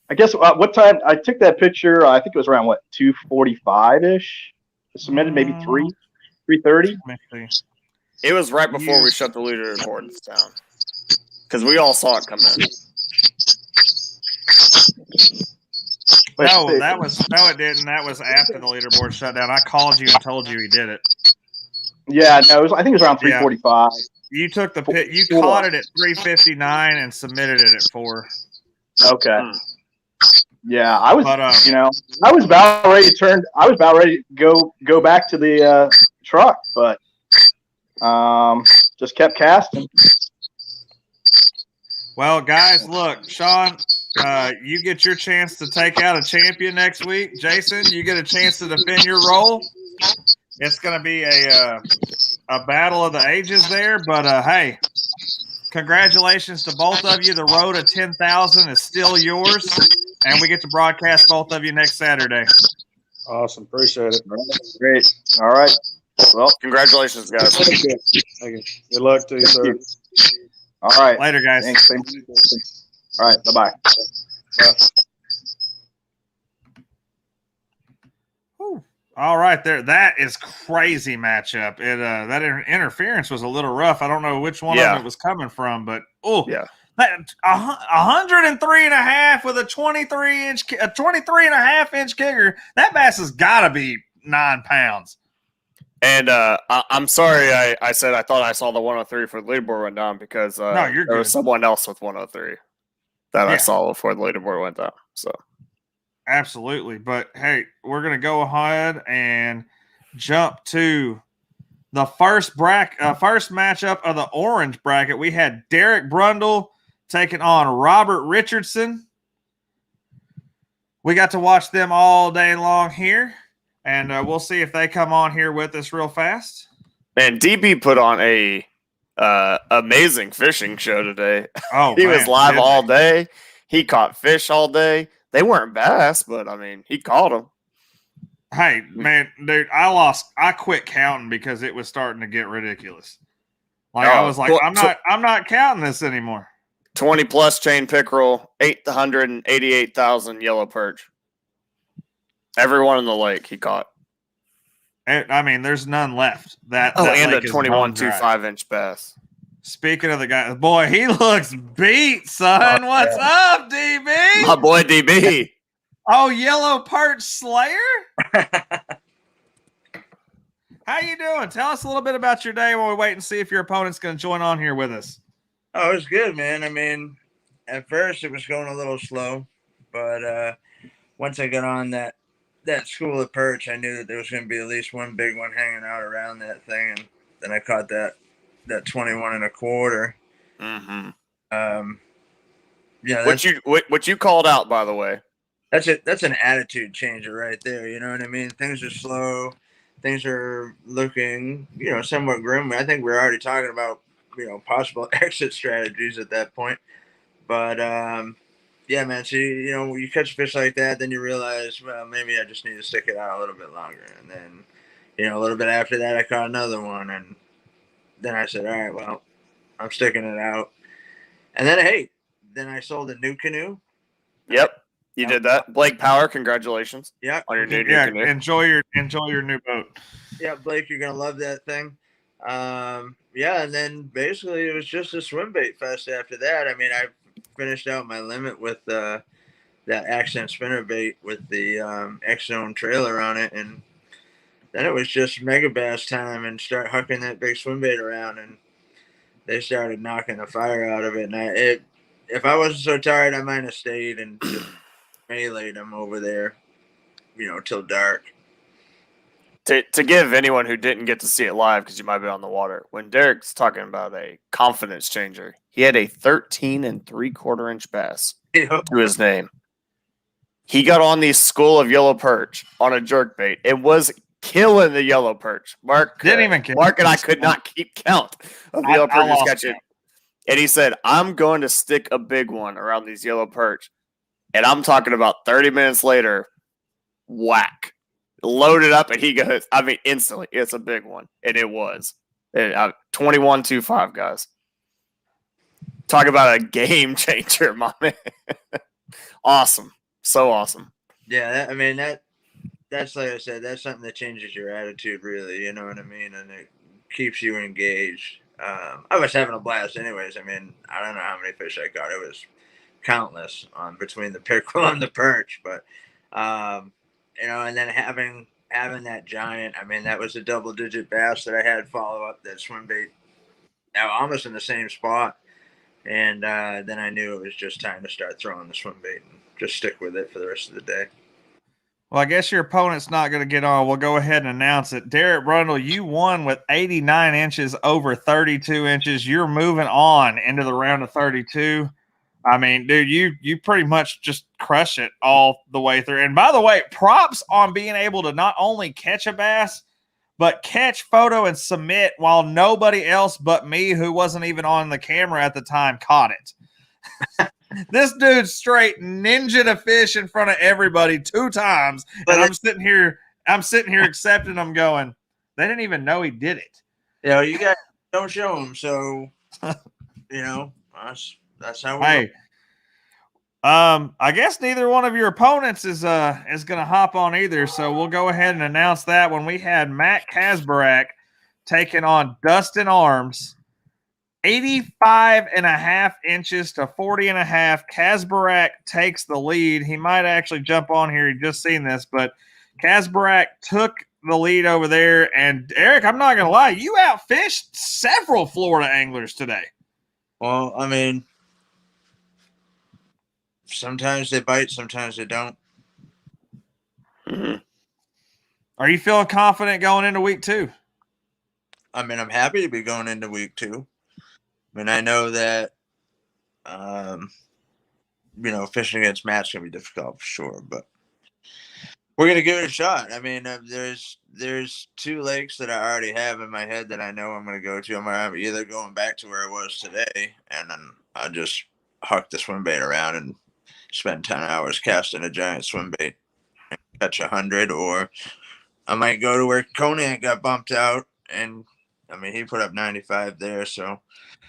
I guess what time I took that picture? I think it was around 2:45-ish. Submitted maybe 3:30. It was right before we shut the leaderboards down because we all saw it come in. No, it didn't. That was after the leaderboard shut down. I called you and told you he did it. Yeah, no, I think it was around 3:45. You took the pit. You caught it at 3:59 and submitted it at 4. Okay. Yeah, I was. I was about ready to turn. I was about ready to go back to the truck, but just kept casting. Well, guys, look, Sean, you get your chance to take out a champion next week. Jason, you get a chance to defend your role. It's going to be a battle of the ages there, but hey, congratulations to both of you. The road to 10,000 is still yours, and we get to broadcast both of you next Saturday. Awesome. Appreciate it. Great. All right. Well, congratulations, guys. Thank you. Good luck to you, sir. All right. Later, guys. Thanks. All right. Bye-bye. Bye. All right, there. That is crazy matchup. That interference was a little rough. I don't know which one of them it was coming from, but yeah, 103.5 with a 23.5-inch kicker. That bass has got to be 9 pounds. And I'm sorry, I said I thought I saw the 103 for the leaderboard went down because there was someone else with 103 that I saw before the leaderboard went down. So. Absolutely. But, hey, we're going to go ahead and jump to the first matchup of the orange bracket. We had Derek Brundle taking on Robert Richardson. We got to watch them all day long here, and we'll see if they come on here with us real fast. Man, DB put on a amazing fishing show today. Oh, he was live all day. He caught fish all day. They weren't bass, but I mean, he caught them. Hey, man, dude, I quit counting because it was starting to get ridiculous. I was like, I'm not counting this anymore. 20 plus chain pickerel, 888,000 yellow perch. Everyone in the lake he caught. I mean, there's none left. And a 21.25-inch bass. Speaking of the guy, boy, he looks beat, son. What's up, DB? My boy, DB. Oh, yellow perch slayer? How you doing? Tell us a little bit about your day while we wait and see if your opponent's going to join on here with us. Oh, it was good, man. I mean, at first it was going a little slow, but once I got on that school of perch, I knew that there was going to be at least one big one hanging out around that thing, and then I caught that 21 and a quarter. Mm-hmm. Yeah, what you called out, by the way. That's an attitude changer right there. You know what I mean? Things are slow. Things are looking, somewhat grim. I think we're already talking about, possible exit strategies at that point. But yeah, man. So you catch a fish like that, then you realize, well, maybe I just need to stick it out a little bit longer. And then, a little bit after that, I caught another one, and then I said, all right, well, I'm sticking it out. And then I sold a new canoe. Yep. You did that. Blake Power, congratulations. Yeah. On your new canoe. Enjoy your new boat. Yeah, Blake, you're gonna love that thing. Yeah, and then basically it was just a swim bait fest after that. I mean, I finished out my limit with that accent spinner bait with the X-Zone trailer on it, and then it was just mega bass time and start hucking that big swim bait around, and they started knocking the fire out of it. And if I wasn't so tired, I might have stayed and just meleeed them over there, till dark. To give anyone who didn't get to see it live, because you might be on the water, when Derek's talking about a confidence changer, he had a 13 3/4 inch bass to his name. He got on the school of yellow perch on a jerkbait. It was killing the yellow perch. Mark and I could not keep count of yellow perches catching. And he said, I'm going to stick a big one around these yellow perch. And I'm talking about 30 minutes later, whack. Loaded up, and he goes, instantly, it's a big one. And it was. 21-25, guys. Talk about a game changer, my man. Awesome. So awesome. Yeah, that's like I said, that's something that changes your attitude, really. You know what I mean? And it keeps you engaged. I was having a blast anyways. I mean, I don't know how many fish I caught. It was countless between the pickerel and the perch. But, and then having that giant, that was a double-digit bass that I had follow up that swim bait almost in the same spot. And then I knew it was just time to start throwing the swim bait and just stick with it for the rest of the day. Well, I guess your opponent's not going to get on. We'll go ahead and announce it. Derek Brundle, you won with 89 inches over 32 inches. You're moving on into the round of 32. I mean, dude, you pretty much just crush it all the way through. And by the way, props on being able to not only catch a bass, but catch, photo, and submit while nobody else but me, who wasn't even on the camera at the time, caught it. This dude straight ninja a fish in front of everybody 2 times, and I'm sitting here accepting them, going, they didn't even know he did it. You guys don't show them, so that's how we. Hey, I guess neither one of your opponents is gonna hop on either, so we'll go ahead and announce that when we had Matt Kasbarak taking on Dustin Arms. 85.5 inches to 40.5. Kasbarak takes the lead. He might actually jump on here. He just seen this, but Kasbarak took the lead over there. And Eric, I'm not gonna lie, you outfished several Florida anglers today. Well, sometimes they bite, sometimes they don't. Mm-hmm. Are you feeling confident going into week 2? I'm happy to be going into week 2. I know that, fishing against Matt's going to be difficult for sure, but we're going to give it a shot. There's 2 lakes that I already have in my head that I know I'm going to go to. I'm either going back to where I was today, and then I'll just huck the swim bait around and spend 10 hours casting a giant swim bait and catch 100, or I might go to where Konak got bumped out, and he put up 95 there, so.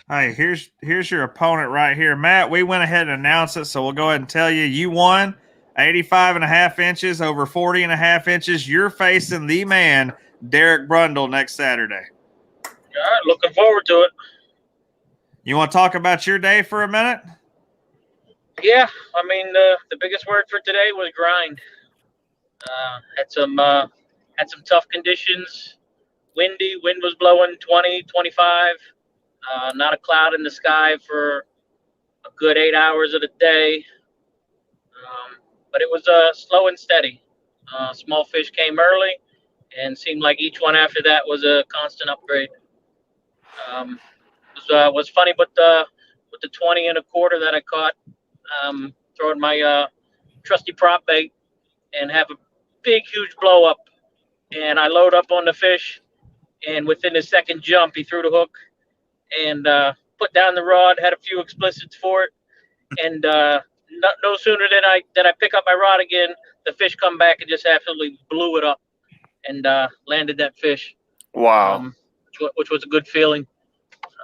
Hey, here's your opponent right here. Matt, we went ahead and announced it, so we'll go ahead and tell you. You won 85.5 inches over 40.5 inches. You're facing the man, Derek Brundle, next Saturday. All right, looking forward to it. You want to talk about your day for a minute? Yeah, the biggest word for today was grind. Had some tough conditions. Windy, wind was blowing 20, 25. Not a cloud in the sky for a good 8 hours of the day. But it was slow and steady. Small fish came early, and seemed like each one after that was a constant upgrade. Was funny, but with the 20 and a quarter that I caught, throwing my trusty prop bait and have a big, huge blow up, and I load up on the fish, and within the second jump, he threw the hook and put down the rod. Had a few explicits for it, and no sooner than I pick up my rod again, the fish come back and just absolutely blew it up and landed that fish. Wow. Which was a good feeling.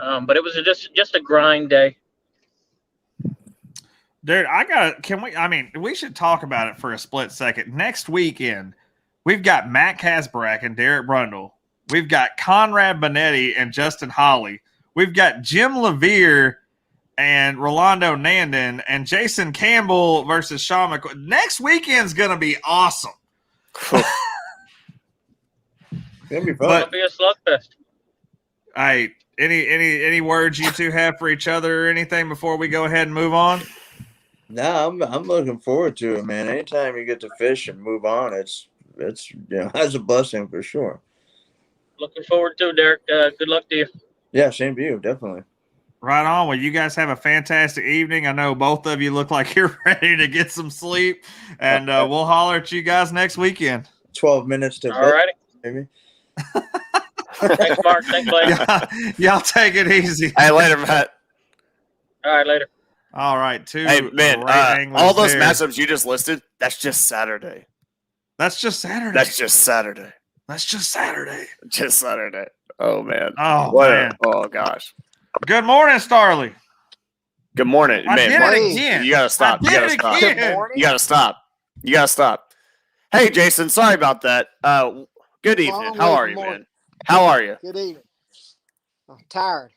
But it was just a grind day. Dude, we should talk about it for a split second. Next weekend, we've got Matt Kasbarak and Derek Brundle. We've got Conrad Bonetti and Justin Holly. We've got Jim Levere and Rolando Nandon and Jason Campbell versus Sean McCoy. Next weekend's going to be awesome. It'll be fun. It'll be a slugfest. Hey, any words you two have for each other or anything before we go ahead and move on? No, I'm looking forward to it, man. Anytime you get to fish and move on, it's that's a blessing for sure. Looking forward to it, Derek. Good luck to you. Yeah, same to you, definitely. Right on. Well, you guys have a fantastic evening. I know both of you look like you're ready to get some sleep, and we'll holler at you guys next weekend. 12 minutes to All righty. Maybe. Thanks, Mark. Thanks, Blake. Y'all take it easy. Hey, later, Matt. All right, later. All right, Hey, man, all those matchups you just listed, that's just Saturday. That's just Saturday. That's just Saturday. That's just Saturday. Just Saturday. Oh, man. Oh, man. Oh, gosh. Good morning, Starley. Good morning. I man, did Mark, it again. You got to stop. You I got to did it stop. again. You got to stop. You got to stop. Hey, Jason, sorry about that. Good evening. How are you, man? How are you? Good evening. I'm tired.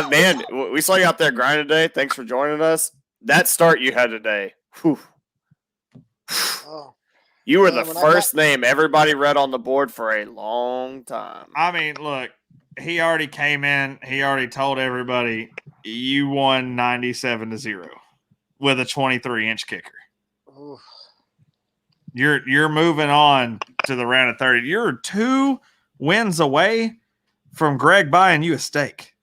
Man, we saw you out there grinding today. Thanks for joining us. That start you had today. Whew. Oh, You were man, the when first name everybody read on the board for a long time. I mean, look, he already came in. He already told everybody you won 97-0 with a 23-inch kicker. oof. You're moving on to the round of 30. You're 2 wins away from Greg buying you a steak.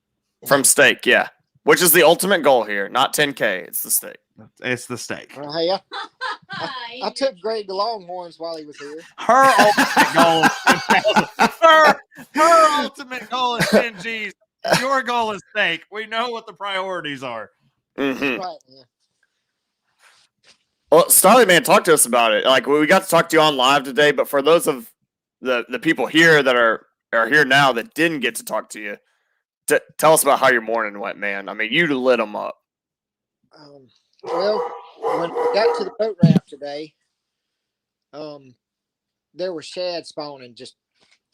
From steak, yeah. Which is the ultimate goal here. Not 10K. It's the steak. It's the steak. Well, hey, I took Greg to Longhorns while he was here. Her ultimate goal is 10,000. Her ultimate goal is 10 G's. Your goal is steak. We know what the priorities are. Mm-hmm. Right, yeah. Well, Starly, man, talk to us about it. Like, we got to talk to you on live today, but for those of the people here that are here now that didn't get to talk to you, tell us about how your morning went, man. I mean, you lit them up. Well, when I got to the boat ramp today, there were shad spawning just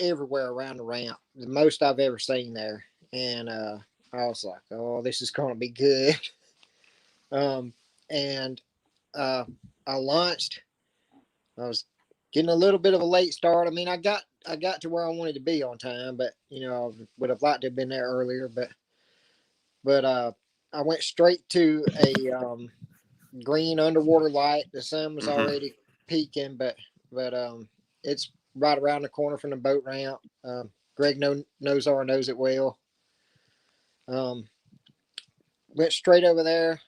everywhere around the ramp. The most I've ever seen there. And I was like, oh, this is going to be good. I launched. I was getting a little bit of a late start. I mean, I got to where I wanted to be on time, but I would have liked to have been there earlier. But I went straight to a green underwater light. The sun was already peaking, but it's right around the corner from the boat ramp. Greg knows it well. Went straight over there.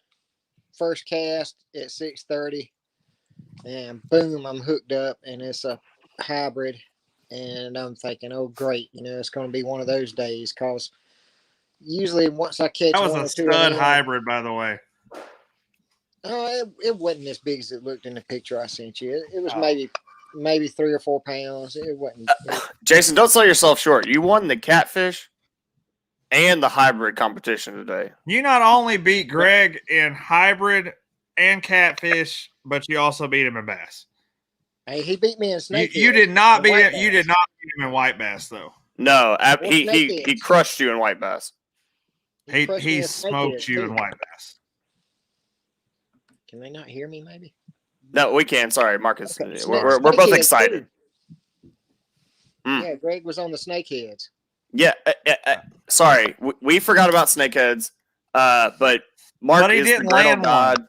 First cast at 6:30, and boom, I'm hooked up, and it's a hybrid. And I'm thinking, oh, great, it's going to be one of those days, because usually once I catch That was one a or two stud of them, hybrid, by the way. it wasn't as big as it looked in the picture I sent you. It was maybe 3 or 4 pounds. It wasn't. Jason, don't sell yourself short. You won the catfish and the hybrid competition today. You not only beat Greg in hybrid and catfish, but you also beat him in bass. Hey, he beat me in snake. You did not beat him. You did not beat him in white bass, though. No, he crushed you in white bass. He smoked you in white bass. Can they not hear me? Maybe. No, we can. Sorry, Marcus. Okay. We're both excited. Yeah, Greg was on the snakeheads. Yeah, sorry, we forgot about snakeheads. But Mark But he is the didn't griddle land god. one.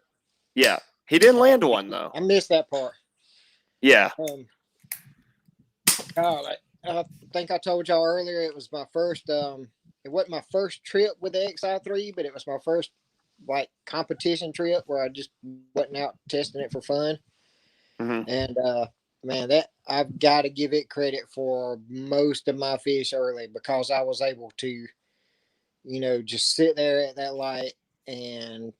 Yeah, he didn't land one though. I missed that part. Yeah. I think I told y'all earlier it was my first. It wasn't my first trip with the XI3, but it was my first like competition trip where I just wasn't out testing it for fun. Mm-hmm. And man, that I've got to give it credit for most of my fish early because I was able to, just sit there at that light and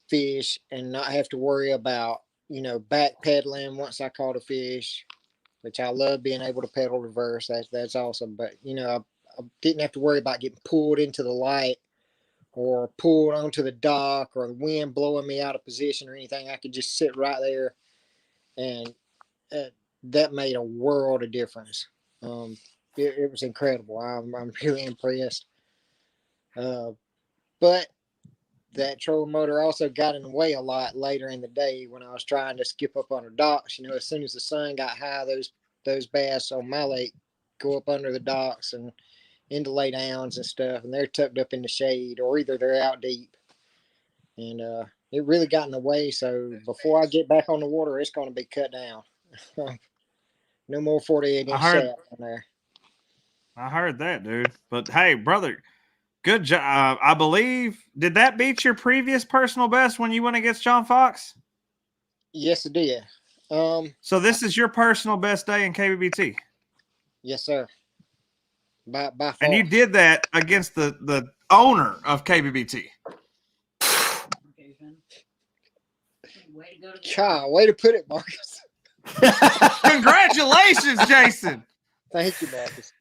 fish and not have to worry about, backpedaling once I caught a fish, which I love being able to pedal reverse. That's awesome. But, I didn't have to worry about getting pulled into the light or pulled onto the dock or the wind blowing me out of position or anything. I could just sit right there, and that made a world of difference. It was incredible. I'm really impressed. But that trolling motor also got in the way a lot later in the day when I was trying to skip up on the docks. As soon as the sun got high, those bass on my lake go up under the docks and into lay downs and stuff, and they're tucked up in the shade, or either they're out deep. And it really got in the way. So before I get back on the water, it's going to be cut down. No more 48-inch sap on there. I heard that, dude. But hey, brother, good job. I believe, did that beat your previous personal best when you went against John Fox? Yes, it did. So this is your personal best day in KBBT? Yes, sir. By far. And you did that against the owner of KBBT. God, way to put it, Marcus. Congratulations, Jason. Thank you, Marcus.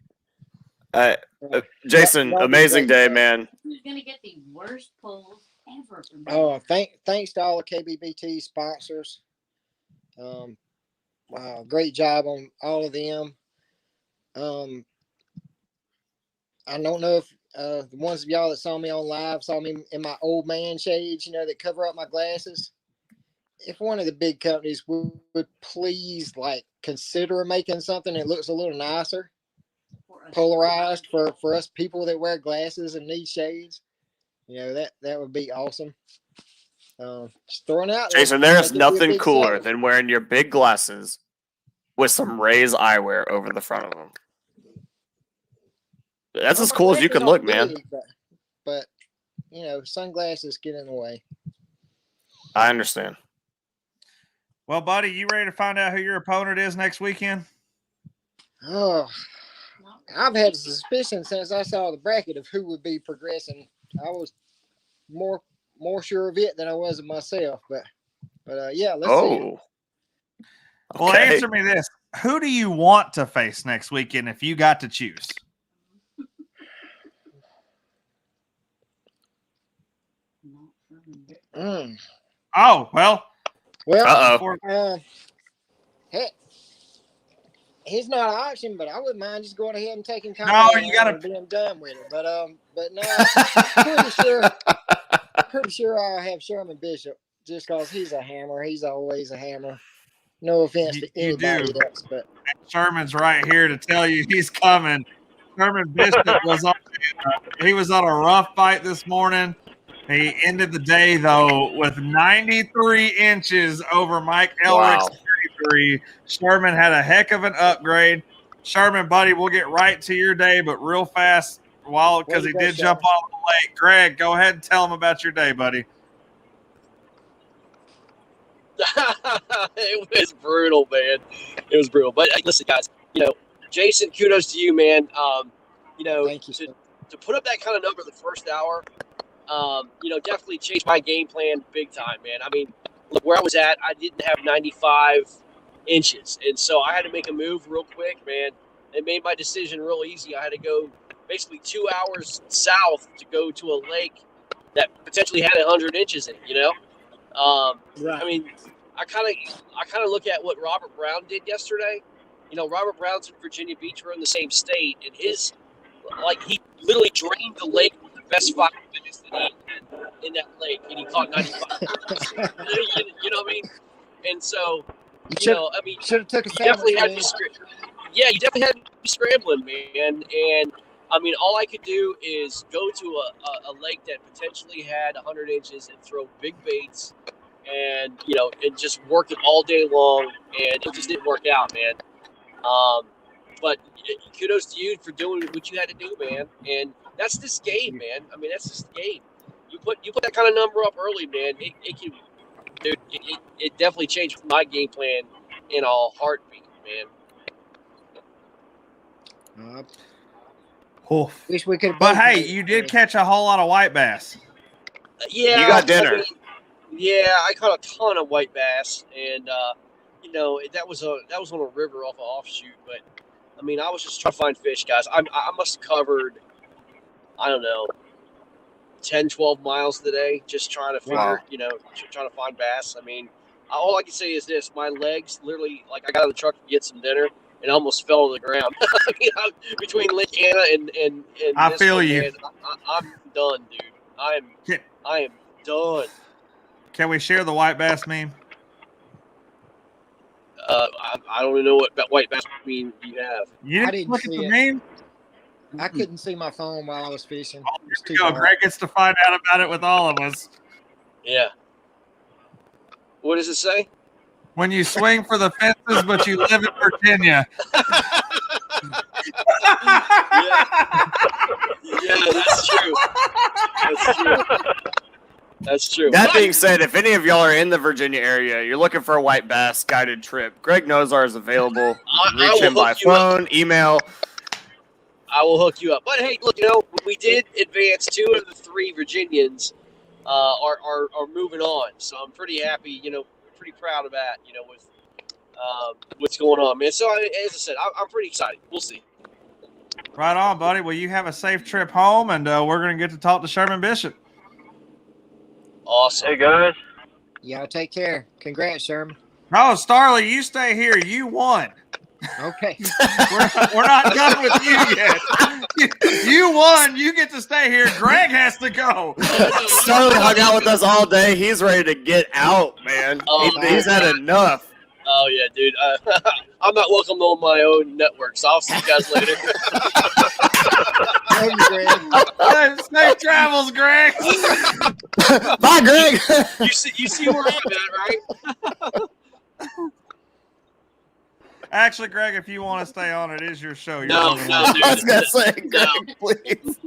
Jason, amazing day, man. Who's gonna get the worst pulls ever? Oh, thanks to all the KBBT sponsors. Great job on all of them. I don't know if the ones of y'all that saw me on live saw me in my old man shades, that cover up my glasses. If one of the big companies would please consider making something that looks a little nicer, polarized for us people that wear glasses and need shades, that would be awesome. Just throwing out. Jason, there's nothing cooler than wearing your big glasses with some Rays eyewear over the front of them. That's as cool as you can look, man. But sunglasses get in the way. I understand. Well, buddy, you ready to find out who your opponent is next weekend? Oh, I've had a suspicion since I saw the bracket of who would be progressing. I was more sure of it than I was of myself. But yeah, let's see. Well, answer me this: who do you want to face next weekend if you got to choose? Oh, well. Heck, he's not an option, but I wouldn't mind just going ahead and taking and being done with it. But no, pretty sure I'll have Sherman Bishop just because he's a hammer. He's always a hammer. No offense to anybody else, but Sherman's right here to tell you he's coming. Sherman Bishop was on a rough fight this morning. He ended the day, though, with 93 inches over Mike Elrick's 33. Sherman had a heck of an upgrade. Sherman, buddy, we'll get right to your day, but real fast, because he did jump off the lake. Greg, go ahead and tell him about your day, buddy. It was brutal, man. It was brutal. But listen, guys, Jason, kudos to you, man. Thank you, to put up that kind of number the first hour, definitely changed my game plan big time, man. I mean, look, where I was at, I didn't have 95 inches. And so I had to make a move real quick, man. It made my decision real easy. I had to go basically 2 hours south to go to a lake that potentially had 100 inches in it, Right. I mean, I kind of look at what Robert Brown did yesterday. Robert Brown's in Virginia Beach. We're in the same state, and he literally drained the lake with the best 5 minutes that he had in that lake, and he caught 95. You know what I mean? And so, should have took a you definitely had to be scrambling, man. And I mean, all I could do is go to a lake that potentially had 100 inches and throw big baits and, and just work it all day long. And it just didn't work out, man. But kudos to you for doing what you had to do, man. And that's this game, man. I mean, that's this game. You put that kind of number up early, man. It can, dude. It definitely changed my game plan in a heartbeat, man. Wish we could. But hey, you did catch a whole lot of white bass. Yeah, You got dinner. I mean, yeah, I caught a ton of white bass, and that was on a river off an offshoot. But I mean, I was just trying to find fish, guys. I must have covered, I don't know, 10, 12 miles today, just trying to figure, trying to find bass. I mean, all I can say is this: my legs literally, like, I got in the truck to get some dinner and almost fell to the ground. I mean, between Lake Anna and I this feel one, you. man, I'm done, dude. I am done. Can we share the white bass meme? I don't even know what white bass meme you have. You I didn't didn't look at see the it. meme? I couldn't see my phone while I was fishing. It was too Go. dark. Greg gets to find out about it with all of us. Yeah. What does it say? When you swing for the fences, but you live in Virginia. Yeah, that's true. That's true. That's true. That being said, if any of y'all are in the Virginia area, you're looking for a white bass guided trip, Greg Nozar is available. Reach him by phone, email. I will hook you up. But hey, look, we did advance. 2 of the 3 Virginians are moving on, so I'm pretty happy. Pretty proud of that. With what's going on, man. So as I said, I'm pretty excited. We'll see. Right on, buddy. Well, you have a safe trip home, and we're going to get to talk to Sherman Bishop. Awesome. Hey, guys. Y'all take care. Congrats, Sherman. No, Starley, you stay here. You won. Okay. We're not done with you yet. You won. You get to stay here. Greg has to go. Starley hung out with us all day. He's ready to get out, man. He's had enough. Oh yeah, dude. I'm not welcome on my own network, so I'll see you guys later. Safe travels, Greg. Bye, Greg. You see where I'm at, right? Actually, Greg, if you want to stay on, it is your show. You're No, dude. I was gonna say, Greg, please.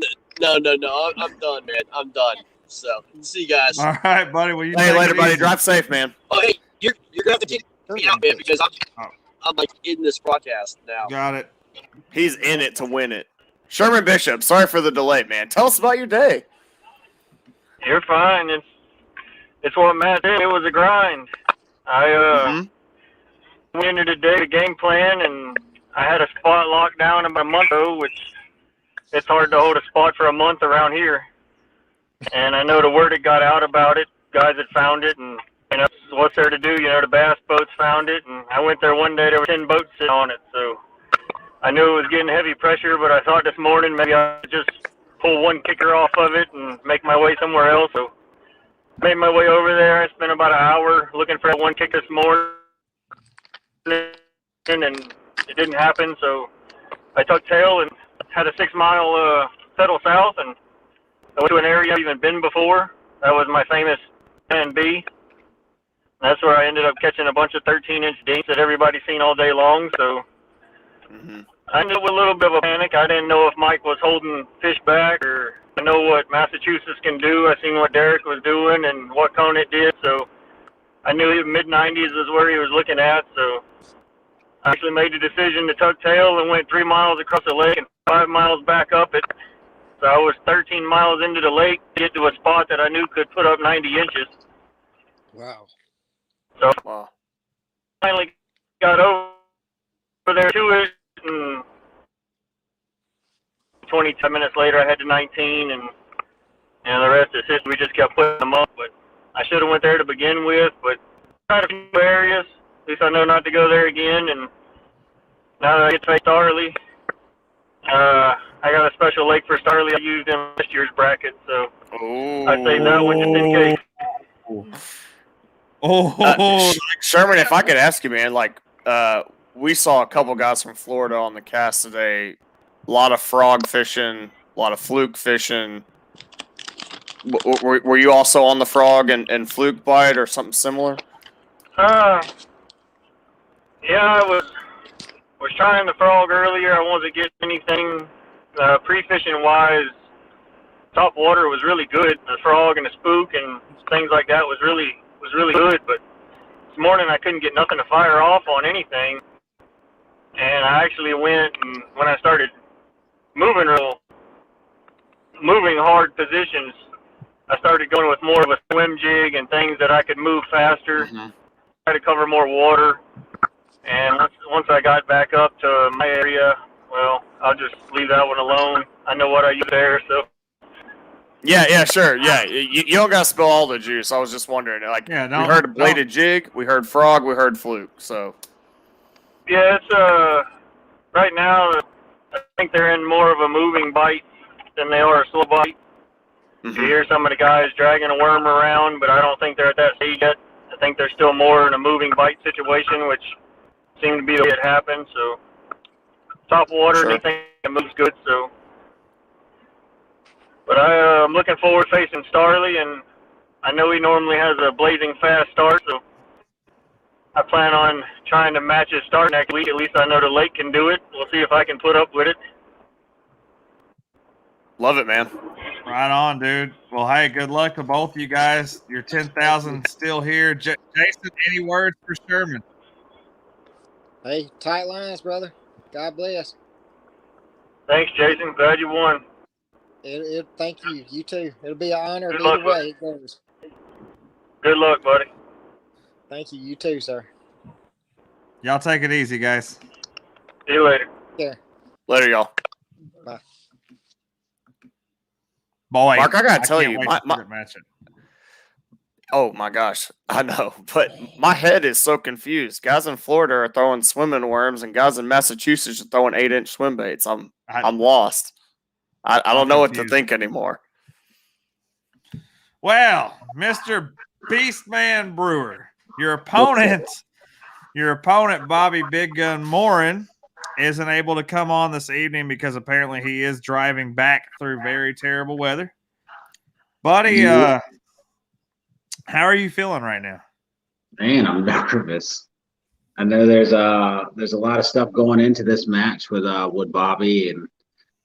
No. I'm done, man. I'm done. So, see you guys. All right, buddy. Well, you Hey, take later, it buddy. easy. Drive safe, man. Oh, hey, you're gonna have to take me out, man, because I'm like in this broadcast now. Got it. He's in it to win it. Sherman Bishop, sorry for the delay, man. Tell us about your day. You're fine. It's what Matt did. It was a grind. I went into today the game plan, and I had a spot locked down about a month ago, which it's hard to hold a spot for a month around here. And I know the word had got out about it. Guys had found it, and what's there to do? The bass boats found it, and I went there one day. There were 10 boats sitting on it, so I knew it was getting heavy pressure. But I thought this morning maybe I'd just pull one kicker off of it and make my way somewhere else. So I made my way over there. I spent about an hour looking for that one kick this morning, and it didn't happen. So I took tail and had a 6-mile pedal south, and I went to an area I've even been before. That was my famous B. That's where I ended up catching a bunch of 13-inch dinks that everybody's seen all day long. So I knew with a little bit of a panic. I didn't know if Mike was holding fish back, or I know what Massachusetts can do. I seen what Derek was doing and what Conant did. So I knew mid-90s is where he was looking at. So I actually made the decision to tuck tail and went 3 miles across the lake and 5 miles back up it. So I was 13 miles into the lake to get to a spot that I knew could put up 90 inches. Wow. So finally got over there to it, and 25 minutes later I had to 19, and the rest is history. We just kept putting them up, but I should have went there to begin with, but tried a few areas. At least I know not to go there again, and now that I get to face Starley, I got a special lake for Starley I used in last year's bracket, so I saved that one just in case. Sherman, if I could ask you, man, we saw a couple guys from Florida on the cast today. A lot of frog fishing, a lot of fluke fishing. Were you also on the frog and fluke bite or something similar? Yeah, I was trying the frog earlier. I wasn't getting anything pre-fishing wise. Top water was really good. The frog and the spook and things like that was really good. But this morning I couldn't get nothing to fire off on anything. And I actually went, and when I started moving hard positions, I started going with more of a swim jig and things that I could move faster, try to cover more water. And once I got back up to my area, well, I'll just leave that one alone. I know what I use there, so. Yeah, sure. Yeah, you don't got to spill all the juice. I was just wondering. Like, we heard a bladed jig, we heard frog, we heard fluke. So. Yeah, it's right now I think they're in more of a moving bite than they are a slow bite. You hear some of the guys dragging a worm around, but I don't think they're at that stage yet. I think they're still more in a moving bite situation, which seemed to be the way it happened. So top water, anything that moves good. So, but I'm looking forward to facing Starley, and I know he normally has a blazing fast start, so I plan on trying to match his start next week. At least I know the lake can do it. We'll see if I can put up with it. Love it, man. Right on, dude. Well, hey, good luck to both of you guys. Your 10,000 still here. Jason, any words for Sherman? Hey, tight lines, brother. God bless. Thanks, Jason. Glad you won. Thank you. You too. It'll be an honor Good either luck, way it goes. Good luck, buddy. Thank you. You too, sir. Y'all take it easy, guys. See you later. Yeah. Later, y'all. Bye. Boy, Mark, I gotta tell you, oh my gosh, I know, but my head is so confused. Guys in Florida are throwing swimming worms, and guys in Massachusetts are throwing 8-inch swim baits. I'm lost. I don't know what to think anymore. Well, Mr. Beastman Brewer, your opponent, Bobby Big Gun Morin, isn't able to come on this evening because apparently he is driving back through very terrible weather. Buddy, how are you feeling right now? Man, I'm nervous. I know there's a lot of stuff going into this match with Bobby and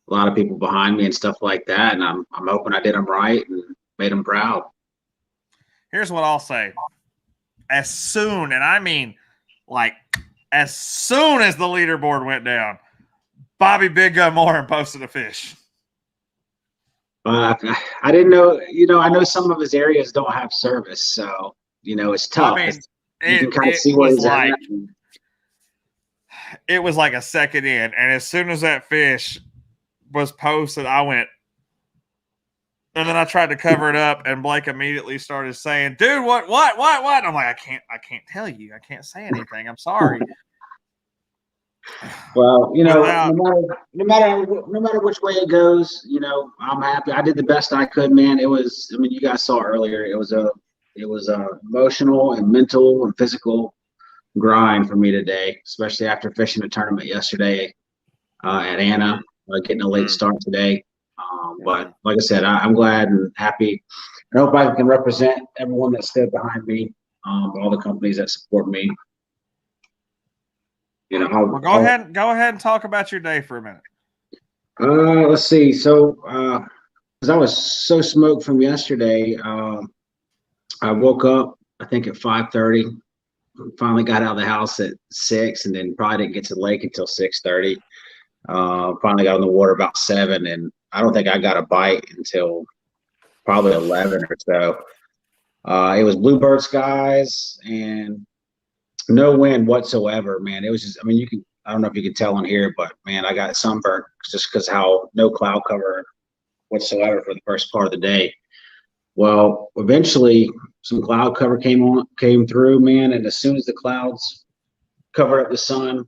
a lot of people behind me and stuff like that, and I'm hoping I did him right and made him proud. Here's what I'll say. As soon, and I mean like as soon as the leaderboard went down, Bobby Big Gun Morin posted a fish. I didn't know, I know some of his areas don't have service, so, it's tough. I mean, you can kind of see where he's at. It was like a second in, and as soon as that fish was posted, I went, and then I tried to cover it up, and Blake immediately started saying, "Dude, what?" I'm like, I can't tell you. I can't say anything. I'm sorry. Well, no matter which way it goes, I'm happy. I did the best I could, man. It was, you guys saw earlier. It was a emotional and mental and physical grind for me today, especially after fishing a tournament yesterday at Anna, getting a late start today. But like I said, I'm glad and happy. I hope I can represent everyone that stood behind me, all the companies that support me. Well, go ahead and talk about your day for a minute. Let's see. So, because I was so smoked from yesterday, I woke up, I think at 5:30. Finally got out of the house at 6, and then probably didn't get to the lake until 6:30. Finally got on the water about 7, and I don't think I got a bite until probably 11 or so. It was bluebird skies and no wind whatsoever, man. It was just, I don't know if you can tell on here, but man, I got sunburnt just because how no cloud cover whatsoever for the first part of the day. Well, eventually some cloud cover came through, man. And as soon as the clouds covered up the sun,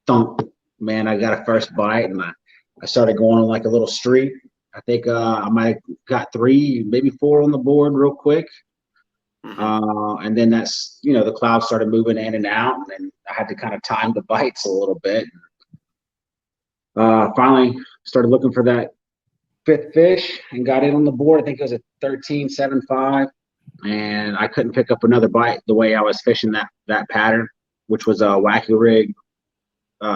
thump, man, I got a first bite, and I started going on like a little streak. I think I might have got 3, maybe 4 on the board real quick. And then that's, the clouds started moving in and out, and then I had to kind of time the bites a little bit. finally started looking for that fifth fish and got it on the board. I think it was a 13.75, and I couldn't pick up another bite the way I was fishing that pattern, which was a wacky rig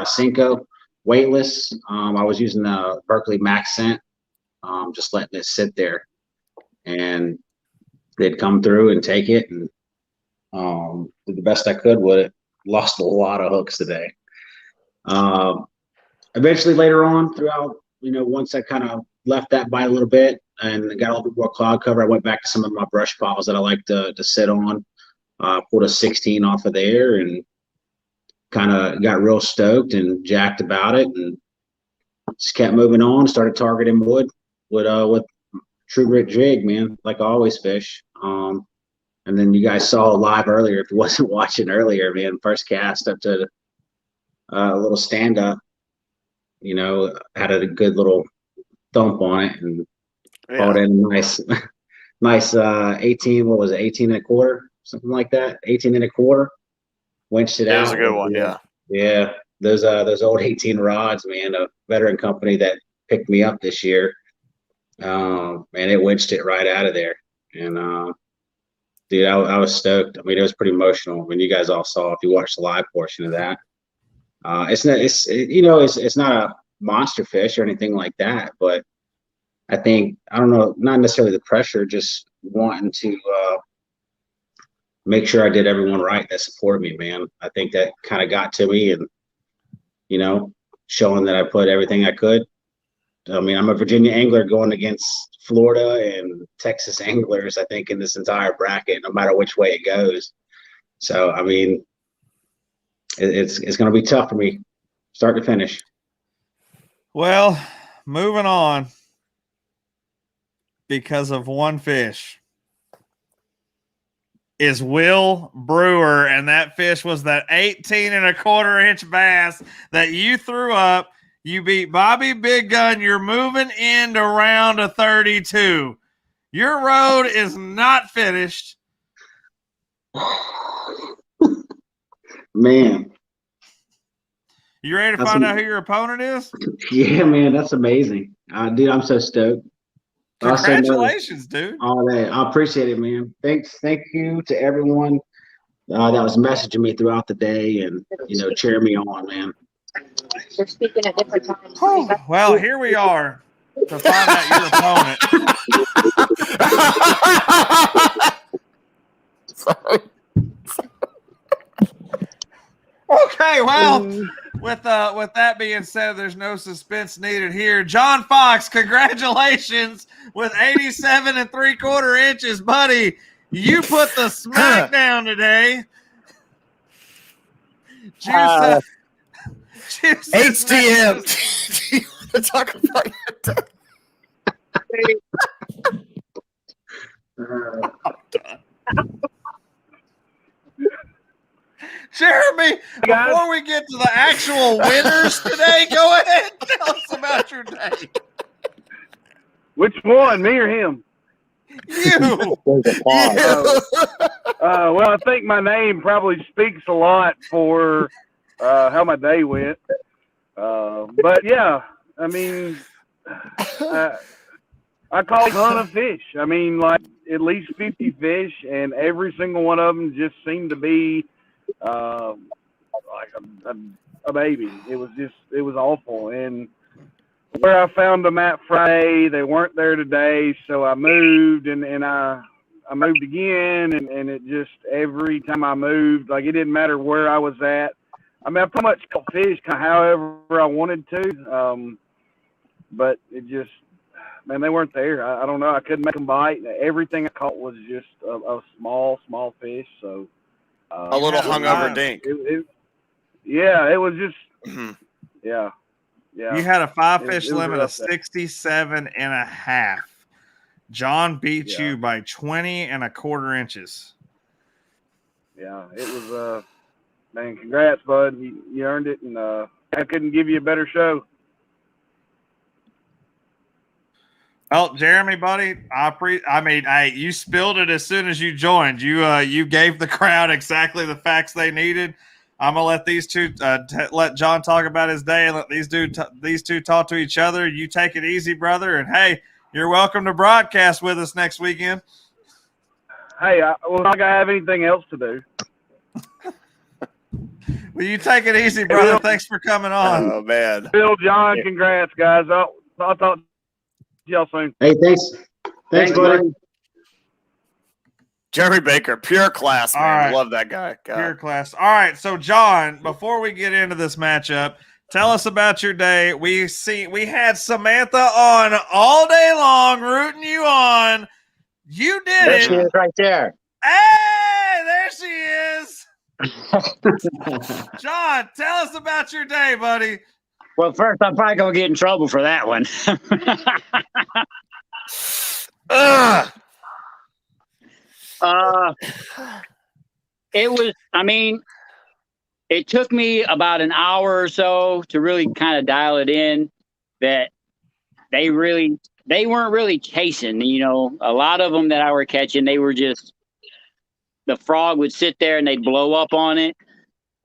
Cinco weightless. I was using the Berkeley Max scent, just letting it sit there, and they'd come through and take it, and did the best I could with it. Lost a lot of hooks today. Eventually, later on, throughout, once I kind of left that bite a little bit and got a little bit more cloud cover, I went back to some of my brush piles that I like to sit on. Pulled a 16 off of there and kind of got real stoked and jacked about it, and just kept moving on. Started targeting wood with True Grit jig, man, like I always fish. And then you guys saw live earlier, if you wasn't watching earlier, man, first cast up to a little stand up, had a good little thump on it and caught in nice 18, what was it, 18 and a quarter, something like that, 18 and a quarter, winched it out. It was a good one, yeah. Yeah, those old 18 rods, man, a veteran company that picked me up this year, and it winched it right out of there. And dude, I was stoked. I mean, it was pretty emotional. I mean, you guys all saw if you watched the live portion of that. It's not a monster fish or anything like that, but I think, I don't know, not necessarily the pressure, just wanting to make sure I did everyone right that supported me, man. I think that kind of got to me, and showing that I put everything I could. I mean, I'm a Virginia angler going against Florida and Texas anglers, I think, in this entire bracket, no matter which way it goes. So, I mean, it's going to be tough for me, start to finish. Well, moving on, because of one fish, is Will Brewer, and that fish was that 18 and a quarter inch bass that you threw up. You beat Bobby Big Gun. You're moving into round of 32. Your road is not finished. Man. You ready to find out who your opponent is? Yeah, man, that's amazing. Dude, I'm so stoked. Congratulations, dude. All that. I appreciate it, man. Thank you to everyone that was messaging me throughout the day and, cheering me on, man. They're speaking at different times. Well, here we are to find out your opponent. Sorry. Okay, well, with that being said, there's no suspense needed here. John Fox, congratulations with 87 and 3/4 inches, buddy. You put the smack down today. HTM. Do you want to talk about it? I'm done. Jeremy, before we get to the actual winners today, go ahead and tell us about your day. Which one, me or him? You. Well, I think my name probably speaks a lot for how my day went. But yeah, I mean, I caught a ton of fish. I mean, like at least 50 fish, and every single one of them just seemed to be like a baby. It was awful. And where I found them at Friday, they weren't there today, so I moved and I moved again, and it just, every time I moved, like it didn't matter where I was at. I mean, I pretty much caught fish however I wanted to, but it just, man, they weren't there. I don't know. I couldn't make them bite. Everything I caught was just a small fish. So a little hungover dink. Yeah, it was just, yeah. You had a 5-fish limit of 67 and a half. John beat you by 20 and a quarter inches. Yeah, it was, man, congrats, bud. You earned it, and I couldn't give you a better show. Well, Jeremy, buddy, you spilled it as soon as you joined. You gave the crowd exactly the facts they needed. I'm gonna let these two let John talk about his day, and let these two talk to each other. You take it easy, brother, and hey, you're welcome to broadcast with us next weekend. Hey, we're not gonna have anything else to do. Well, you take it easy, brother. Thanks for coming on. Oh man, Bill, John, congrats, guys. I'll talk to y'all soon. Hey, thanks, buddy. Jeremy Baker, pure class, man. All right. Love that guy. God. Pure class. All right, so John, before we get into this matchup, tell us about your day. We had Samantha on all day long, rooting you on. You did There it. she is, right there. Hey, there she is. John, tell us about your day, buddy. Well, first, I'm probably going to get in trouble for that one. It was, I mean, it took me about an hour or so to really kind of dial it in that they weren't really chasing, a lot of them that I were catching, they were just, the frog would sit there and they'd blow up on it.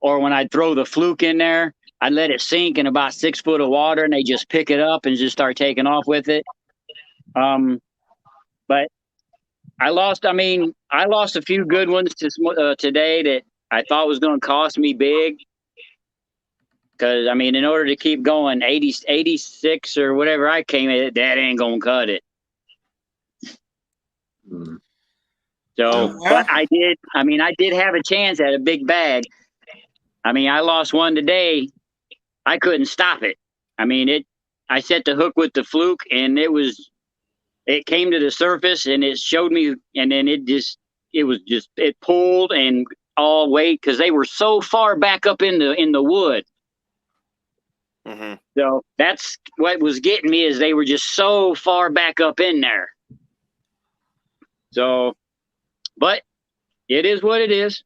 Or when I'd throw the fluke in there, I'd let it sink in about 6 foot of water and they just pick it up and just start taking off with it. But I lost a few good ones today that I thought was going to cost me big. Because, in order to keep going, 86 or whatever I came at, that ain't going to cut it. So, but I did have a chance at a big bag. I lost one today. I couldn't stop it. I set the hook with the fluke and it came to the surface and it showed me, and then it pulled and all weight because they were so far back up in the wood. Mm-hmm. So that's what was getting me, is they were just so far back up in there. So, but it is what it is.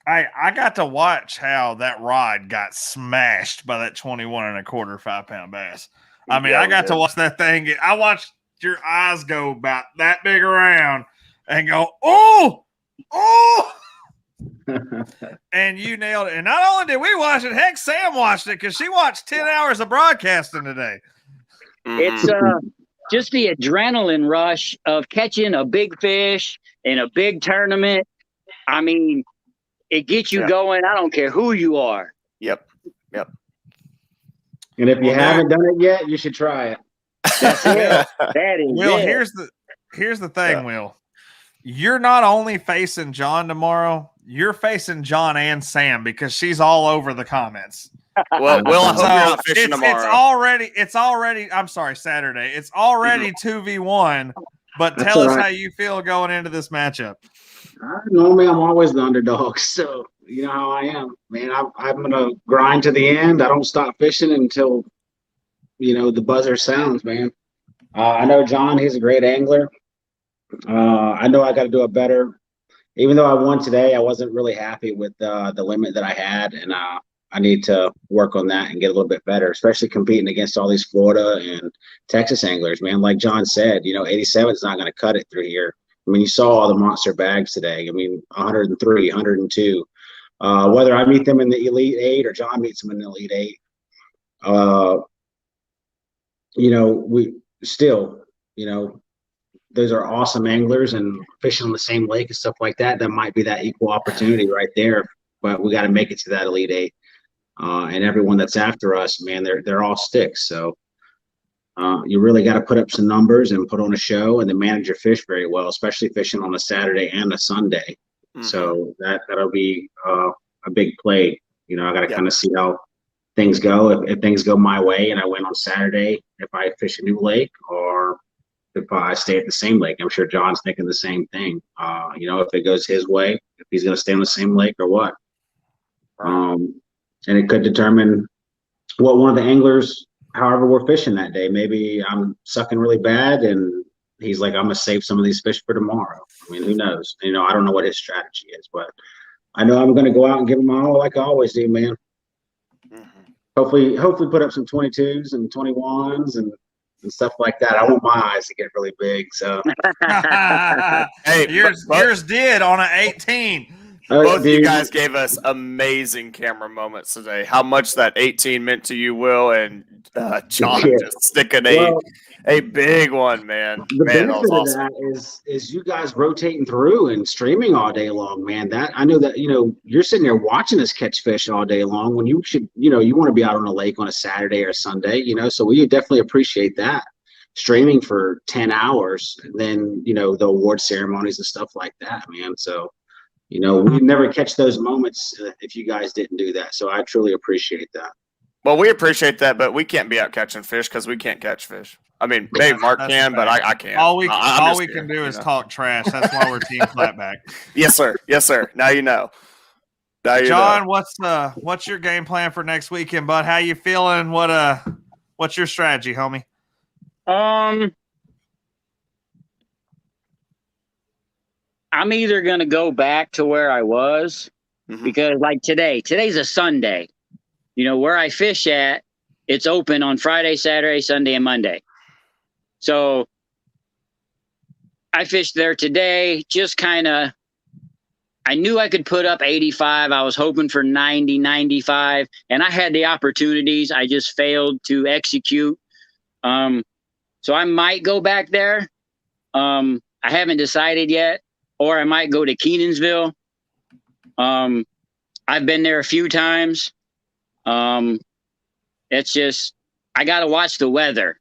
I got to watch how that rod got smashed by that 21 1/4 5-pound bass. I got to watch that thing. I watched your eyes go about that big around and go, oh, and you nailed it. And not only did we watch it, heck, Sam watched it because she watched 10 hours of broadcasting today. It's just the adrenaline rush of catching a big fish in a big tournament. It gets you going. I don't care who you are. Yep. And if you haven't done it yet, you should try it. That's it. That is Will, it. here's the thing, Will. You're not only facing John tomorrow, you're facing John and Sam because she's all over the comments. Well, Will, I hope you're not fishing tomorrow. It's already. I'm sorry, Saturday. It's already 2v1. But That's tell us all right. how you feel going into this matchup. Normally, I'm always the underdog, so you know how I am, man. I'm gonna grind to the end. I don't stop fishing until the buzzer sounds, man. I know John; he's a great angler. I know I got to do it better. Even though I won today, I wasn't really happy with the limit that I had, and I need to work on that and get a little bit better, especially competing against all these Florida and Texas anglers, man. Like John said, 87 is not going to cut it through here. You saw all the monster bags today. 103, 102. Whether I meet them in the Elite Eight or John meets them in the Elite Eight, we still, those are awesome anglers and fishing on the same lake and stuff like that. That might be that equal opportunity right there, but we got to make it to that Elite Eight. And everyone that's after us, man, they're all sticks. So you really got to put up some numbers and put on a show and then manage your fish very well, especially fishing on a Saturday and a Sunday. Mm-hmm. So that'll be a big play. I got to kind of see how things go. If things go my way and I win on Saturday, if I fish a new lake, or if I stay at the same lake. I'm sure John's thinking the same thing. If it goes his way, if he's going to stay on the same lake or what. And it could determine what one of the anglers, however we're fishing that day. Maybe I'm sucking really bad and he's like, I'm going to save some of these fish for tomorrow. Who knows? I don't know what his strategy is, but I know I'm going to go out and give him my all like I always do, man. Mm-hmm. Hopefully put up some 22s and 21s and stuff like that. I want my eyes to get really big. So hey, yours did on an 18. Both of you dude, guys gave us amazing camera moments today. How much that 18 meant to you, Will, and John yeah. just sticking Well, a big one, man. the Man, that was benefit of awesome. that is you guys rotating through and streaming all day long, man. That I know that you're sitting there watching us catch fish all day long when you should you want to be out on a lake on a Saturday or Sunday, so we definitely appreciate that. Streaming for 10 hours, and then the award ceremonies and stuff like that, man. So we'd never catch those moments if you guys didn't do that. So I truly appreciate that. Well, we appreciate that, but we can't be out catching fish because we can't catch fish. I mean, maybe Mark That's can, but I can't. All we I'm just can here, do is talk trash. That's why we're Team Flatback. Yes, sir. Yes, sir. Now you know. Now you John, know. what's your game plan for next weekend, bud? How you feeling? What's your strategy, homie? I'm either gonna go back to where I was because like today's a Sunday. Where I fish at, it's open on Friday, Saturday, Sunday, and Monday. So I fished there today, just kind of, I knew I could put up 85. I was hoping for 90, 95, and I had the opportunities. I just failed to execute. So I might go back there. I haven't decided yet, or I might go to Kenansville. I've been there a few times. It's just, I got to watch the weather.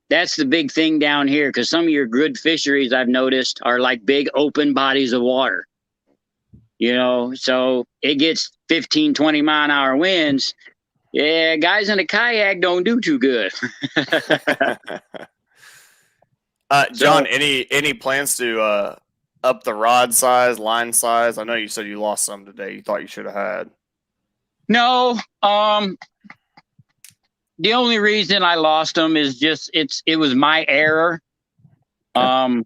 That's the big thing down here, because some of your good fisheries I've noticed are like big open bodies of water. So it gets 15, 20 mile an hour winds. Yeah, guys in a kayak don't do too good. John, any plans to up the rod size, line size? I know you said you lost some today. You thought you should have had. No, the only reason I lost them is just it was my error. I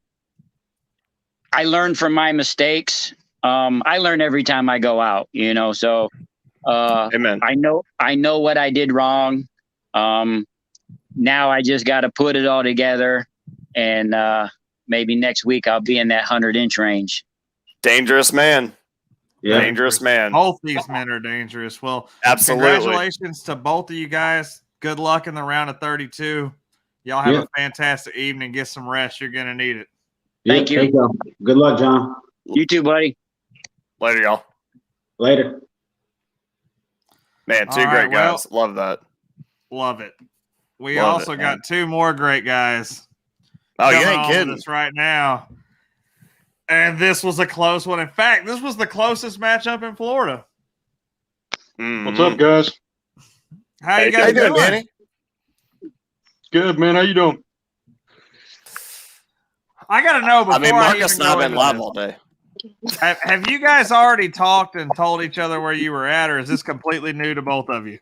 learned from my mistakes. I learn every time I go out, so Amen. I know what I did wrong. Now I just got to put it all together, and maybe next week I'll be in that 100-inch range. Dangerous man. Yeah. Dangerous man. Both these men are dangerous. Well, absolutely. Congratulations to both of you guys. Good luck in the round of 32. Y'all have a fantastic evening. Get some rest. You're going to need it. Thank you. Good luck, John. You too, buddy. Later, y'all. Later. Man, two All great right, guys. Love that. Love it. We Love also it, got two more great guys. Oh, you coming ain't on with kidding. us right now. And this was a close one. In fact, this was the closest matchup in Florida. What's up, guys? How you guys doing, Danny? Good, man. How you doing? I got to know before Marcus even and I have go been into live this. all day. Have you guys already talked and told each other where you were at, or is this completely new to both of you?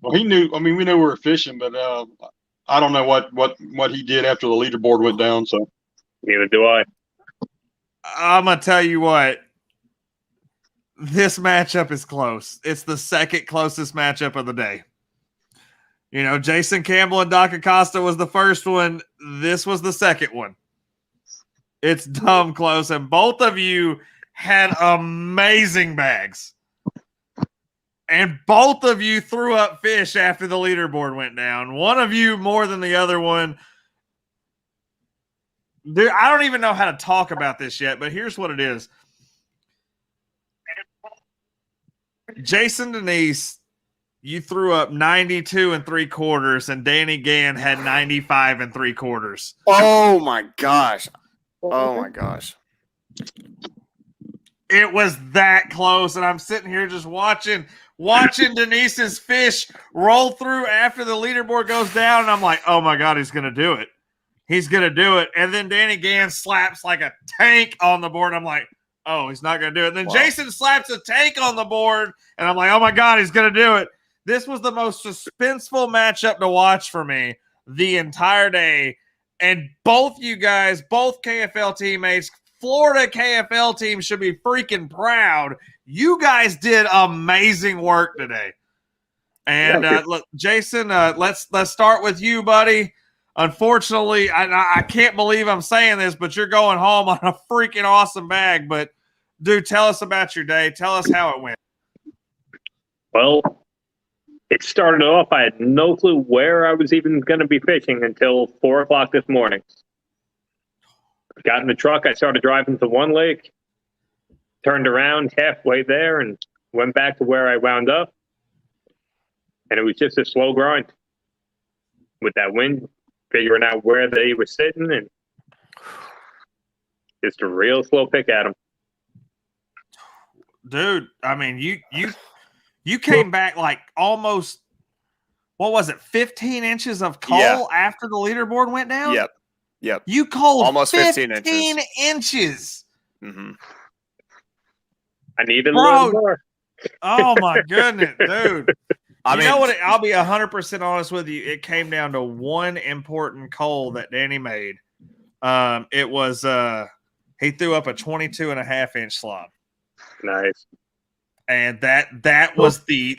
Well, he knew. I mean, we knew we were fishing, but I don't know what he did after the leaderboard went down. So neither do I. I'm gonna tell you what. This matchup is close. It's the second closest matchup of the day. Jason Campbell and Doc Acosta was the first one. This was the second one. It's dumb close, and both of you had amazing bags. And both of you threw up fish after the leaderboard went down. One of you more than the other one. Dude, I don't even know how to talk about this yet, but here's what it is. Jason Denise, you threw up 92 3/4, and Danny Gann had 95 3/4. Oh my gosh. Oh my gosh. It was that close, and I'm sitting here just watching Denise's fish roll through after the leaderboard goes down, and I'm like, oh my God, he's going to do it. He's going to do it. And then Danny Gann slaps like a tank on the board. I'm like, oh, he's not going to do it. And then Jason slaps a tank on the board, and I'm like, oh my God, he's going to do it. This was the most suspenseful matchup to watch for me the entire day. And both you guys, both KFL teammates, Florida KFL team should be freaking proud. You guys did amazing work today. And look, Jason, let's start with you, buddy. unfortunately, I can't believe I'm saying this, but you're going home on a freaking awesome bag. But, dude, tell us about your day. Tell us how it went. Well, it started off, I had no clue where I was even going to be fishing until 4 o'clock this morning. Got in the truck, I started driving to one lake, turned around halfway there, and went back to where I wound up. And it was just a slow grind with that wind, figuring out where they were sitting, and just a real slow pick at them. Dude, I mean, you came back like almost, what was it, 15 inches of coal after the leaderboard went down? Yep. You coaled almost 15 inches. Mm-hmm. I needed a little more. Oh, my goodness, dude. I know what? I'll be 100% honest with you. It came down to one important coal that Danny made. It was he threw up a 22.5-inch slob. Nice. And that was the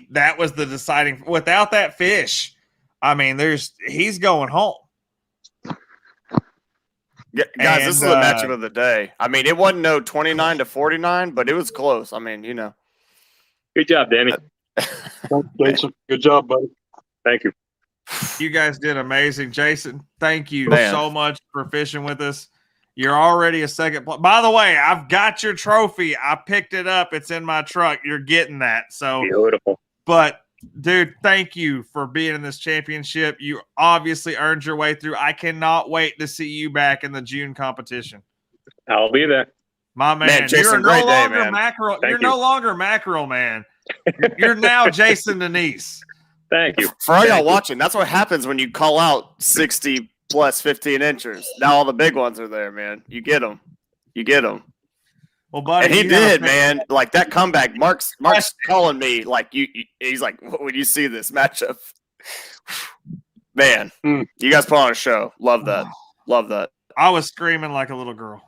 deciding. Without that fish, I mean, he's going home. Yeah, guys, this is the matchup of the day. I mean, it wasn't no 29-49, but it was close. I mean, Good job, Danny. Jason, good job, buddy. Thank you. You guys did amazing. Jason, thank you Man. so much for fishing with us. You're already a second place. By the way, I've got your trophy. I picked it up. It's in my truck. You're getting that. So beautiful. But, dude, thank you for being in this championship. You obviously earned your way through. I cannot wait to see you back in the June competition. I'll be there. My man, Jason, you're great no day, longer man. mackerel. Thank You're you. no longer mackerel, man. You're now Jason Denise. Thank you. For all y'all watching, that's what happens when you call out 60 plus 15 inches. Now all the big ones are there, man. You get them. Well, buddy, and he you have did, man. Like that comeback. Mark's calling me. Like he's like, when you see this matchup, man, you guys put on a show. Love that. Love that. I was screaming like a little girl.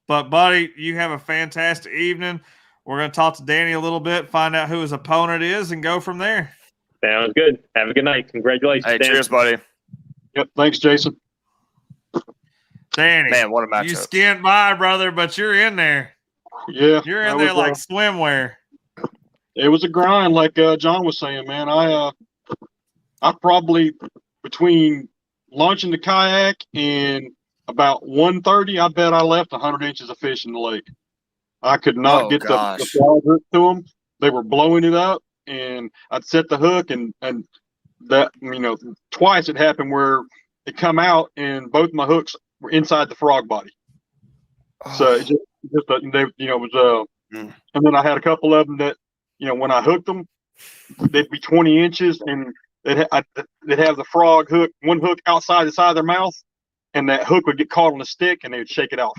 But, buddy, you have a fantastic evening. We're going to talk to Danny a little bit, find out who his opponent is, and go from there. Sounds good. Have a good night. Congratulations, Hey, Dan. cheers, buddy. Yep, thanks, Jason. Danny, Man, what a matchup. you skint by, brother, but you're in there. Yeah, You're in that there was, like swimwear. It was a grind, like John was saying, man. I probably between launching the kayak and about 1:30, I bet I left 100 inches of fish in the lake. I could not get the fly hook to them. They were blowing it up, and I'd set the hook, and that, twice it happened where it come out and both my hooks were inside the frog body. So it was and then I had a couple of them that, when I hooked them, they'd be 20 inches, and they'd have the frog hook, one hook outside the side of their mouth, and that hook would get caught on a stick, and they would shake it off.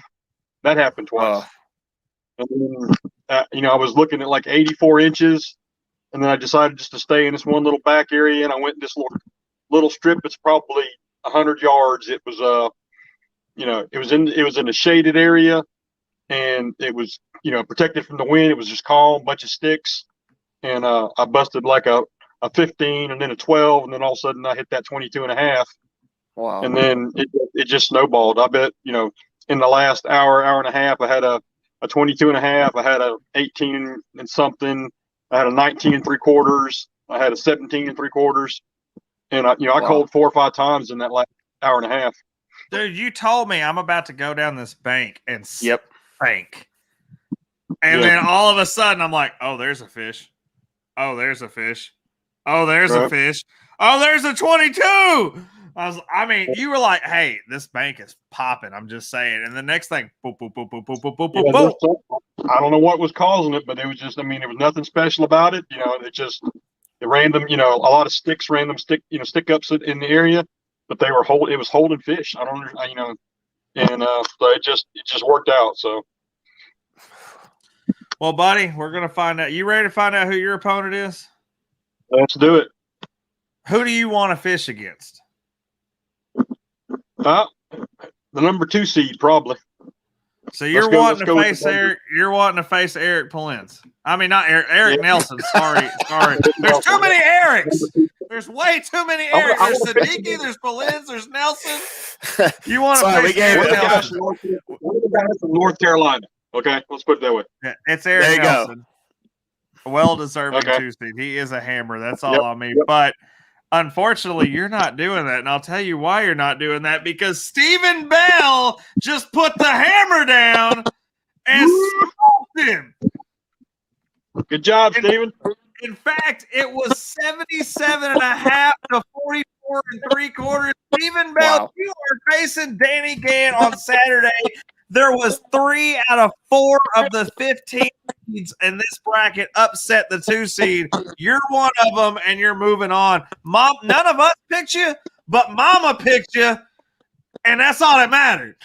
That happened twice. And then, I was looking at like 84 inches, and then I decided just to stay in this one little back area, and I went in this little strip. It's probably 100 yards. It was it was in a shaded area, and it was protected from the wind. It was just calm, bunch of sticks, and I busted like a 15 and then a 12, and then all of a sudden I hit that 22.5. Wow. And then it just snowballed. I bet in the last hour and a half, I had a 22.5. I had a 18 and something. I had a 19 3/4. I had a 17 3/4. And I called 4 or 5 times in that last hour and a half. Dude, you told me I'm about to go down this bank and spank. And Yeah. then all of a sudden I'm like, oh, there's a fish. Oh, there's a fish. Oh, there's a Right. fish. Oh, there's a 22. You were like, hey, this bank is popping. I'm just saying. And the next thing, boop, boop, boop, boop, boop, boop, boop, Yeah, boop, boop. I don't know what was causing it, but it was just, there was nothing special about it. It just, the random, a lot of sticks, random stick ups in the area, but it was holding fish. I don't, and so it just worked out. So. Well, buddy, we're going to find out. You ready to find out who your opponent is? Let's do it. Who do you want to fish against? The number 2 seed, probably. So you're Let's wanting go to with face the number. Eric. You're wanting to face Eric Polentz. I mean, not Eric. Eric Nelson. Sorry. There's too many Erics. There's way too many I Eric. There's wanna pick Siddiqui, there's Belins, there's Nelson. You want to Sorry, we pick gave Eric it. Nelson? one of the guys from North Carolina. Okay, let's put it that way. Yeah, it's Eric There you go. Nelson. Well deserving Okay. 2 seed. He is a hammer. That's all Yep, I mean. yep. But unfortunately, you're not doing that. And I'll tell you why you're not doing that, because Stephen Bell just put the hammer down and smoked him. Good job, Steven. In fact, it was 77.5 to 44 3/4. Stephen Bell, Wow. you are facing Danny Gann on Saturday. There was 3 out of 4 of the 15 seeds in this bracket upset the 2 seed. You're one of them, and you're moving on. Mom, none of us picked you, but Mama picked you, and that's all that mattered.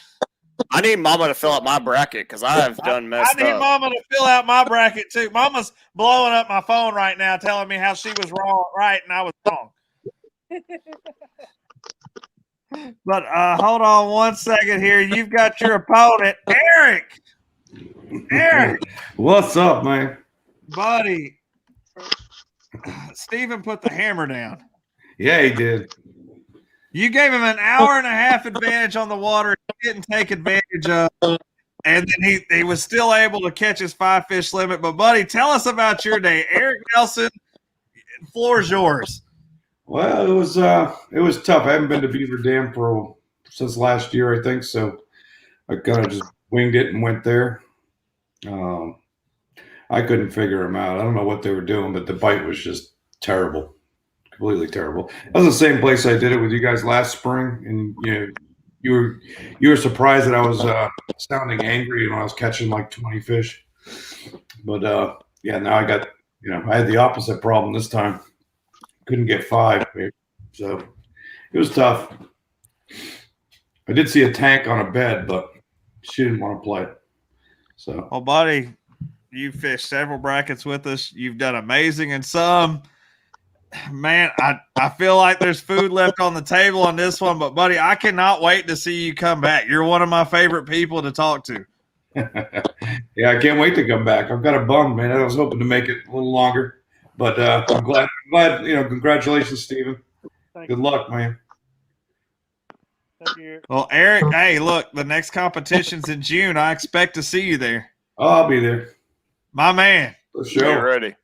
I need Mama to fill out my bracket because I have done I messed need up. Mama to fill out my bracket too. Mama's blowing up my phone right now, telling me how she was right and I was wrong. But hold on one second here. You've got your opponent, Eric. Eric, What's up, man? buddy. Stephen put the hammer down. Yeah, he did. You gave him an hour and a half advantage on the water. He didn't take advantage of, and then he was still able to catch his 5-fish limit. But, buddy, tell us about your day. Eric Nelson, floor's yours. Well, it was tough. I haven't been to Beaver Dam since last year, I think. So I kind of just winged it and went there. I couldn't figure them out. I don't know what they were doing, but the bite was just terrible, completely terrible. That was the same place I did it with you guys last spring, and you were surprised that I was sounding angry when I was catching like 20 fish. But yeah, now I got I had the opposite problem this time. Couldn't get 5, so it was tough. I did see a tank on a bed, but she didn't want to play. So, well, buddy, you fished several brackets with us. You've done amazing in some. Man, I feel like there's food left on the table on this one, but buddy, I cannot wait to see you come back. You're one of my favorite people to talk to. yeah, I can't wait to come back. I've got a bum, man. I was hoping to make it a little longer. But I'm glad, congratulations, Stephen. Good luck, man. Thank you. Well, Eric, hey, look, the next competition's in June. I expect to see you there. Oh, I'll be there. My man. For sure. Get ready.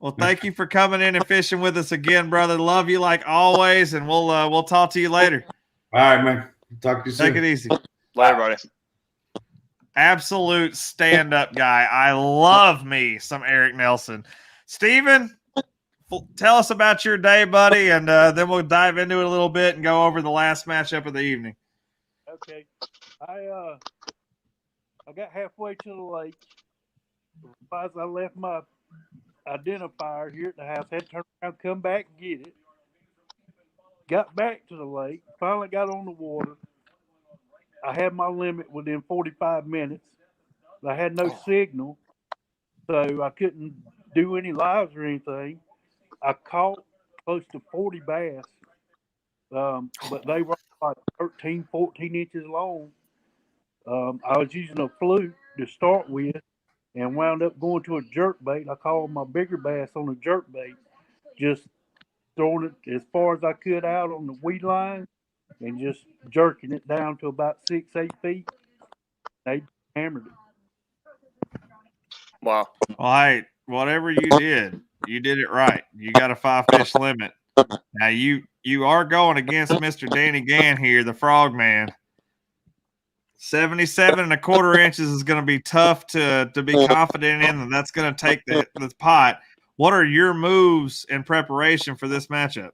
Well, thank you for coming in and fishing with us again, brother. Love you like always, and we'll talk to you later. All right, man. Talk to you soon. Take it easy. Later, buddy. Absolute stand-up guy. I love me some Eric Nelson. Steven, tell us about your day, buddy, and then we'll dive into it a little bit and go over the last matchup of the evening. Okay. I got halfway to the lake. As I left my identifier here at the house, had to turn around, come back and get it. Got back to the lake, finally got on the water. I had my limit within 45 minutes. I had no signal, so I couldn't do any lives or anything. I caught close to 40 bass, but they were like 13, 14 inches long. I was using a fluke to start with and wound up going to a jerk bait. I caught my bigger bass on a jerk bait, just throwing it as far as I could out on the weed line and just jerking it down to about 6-8 feet. They hammered it. Wow. Well, hey, whatever you did it right. You got a 5-fish limit. Now you are going against Mr. Danny Gann here, the frog man. 77.25 inches is going to be tough to be confident in, and that's going to take the pot. What are your moves in preparation for this matchup?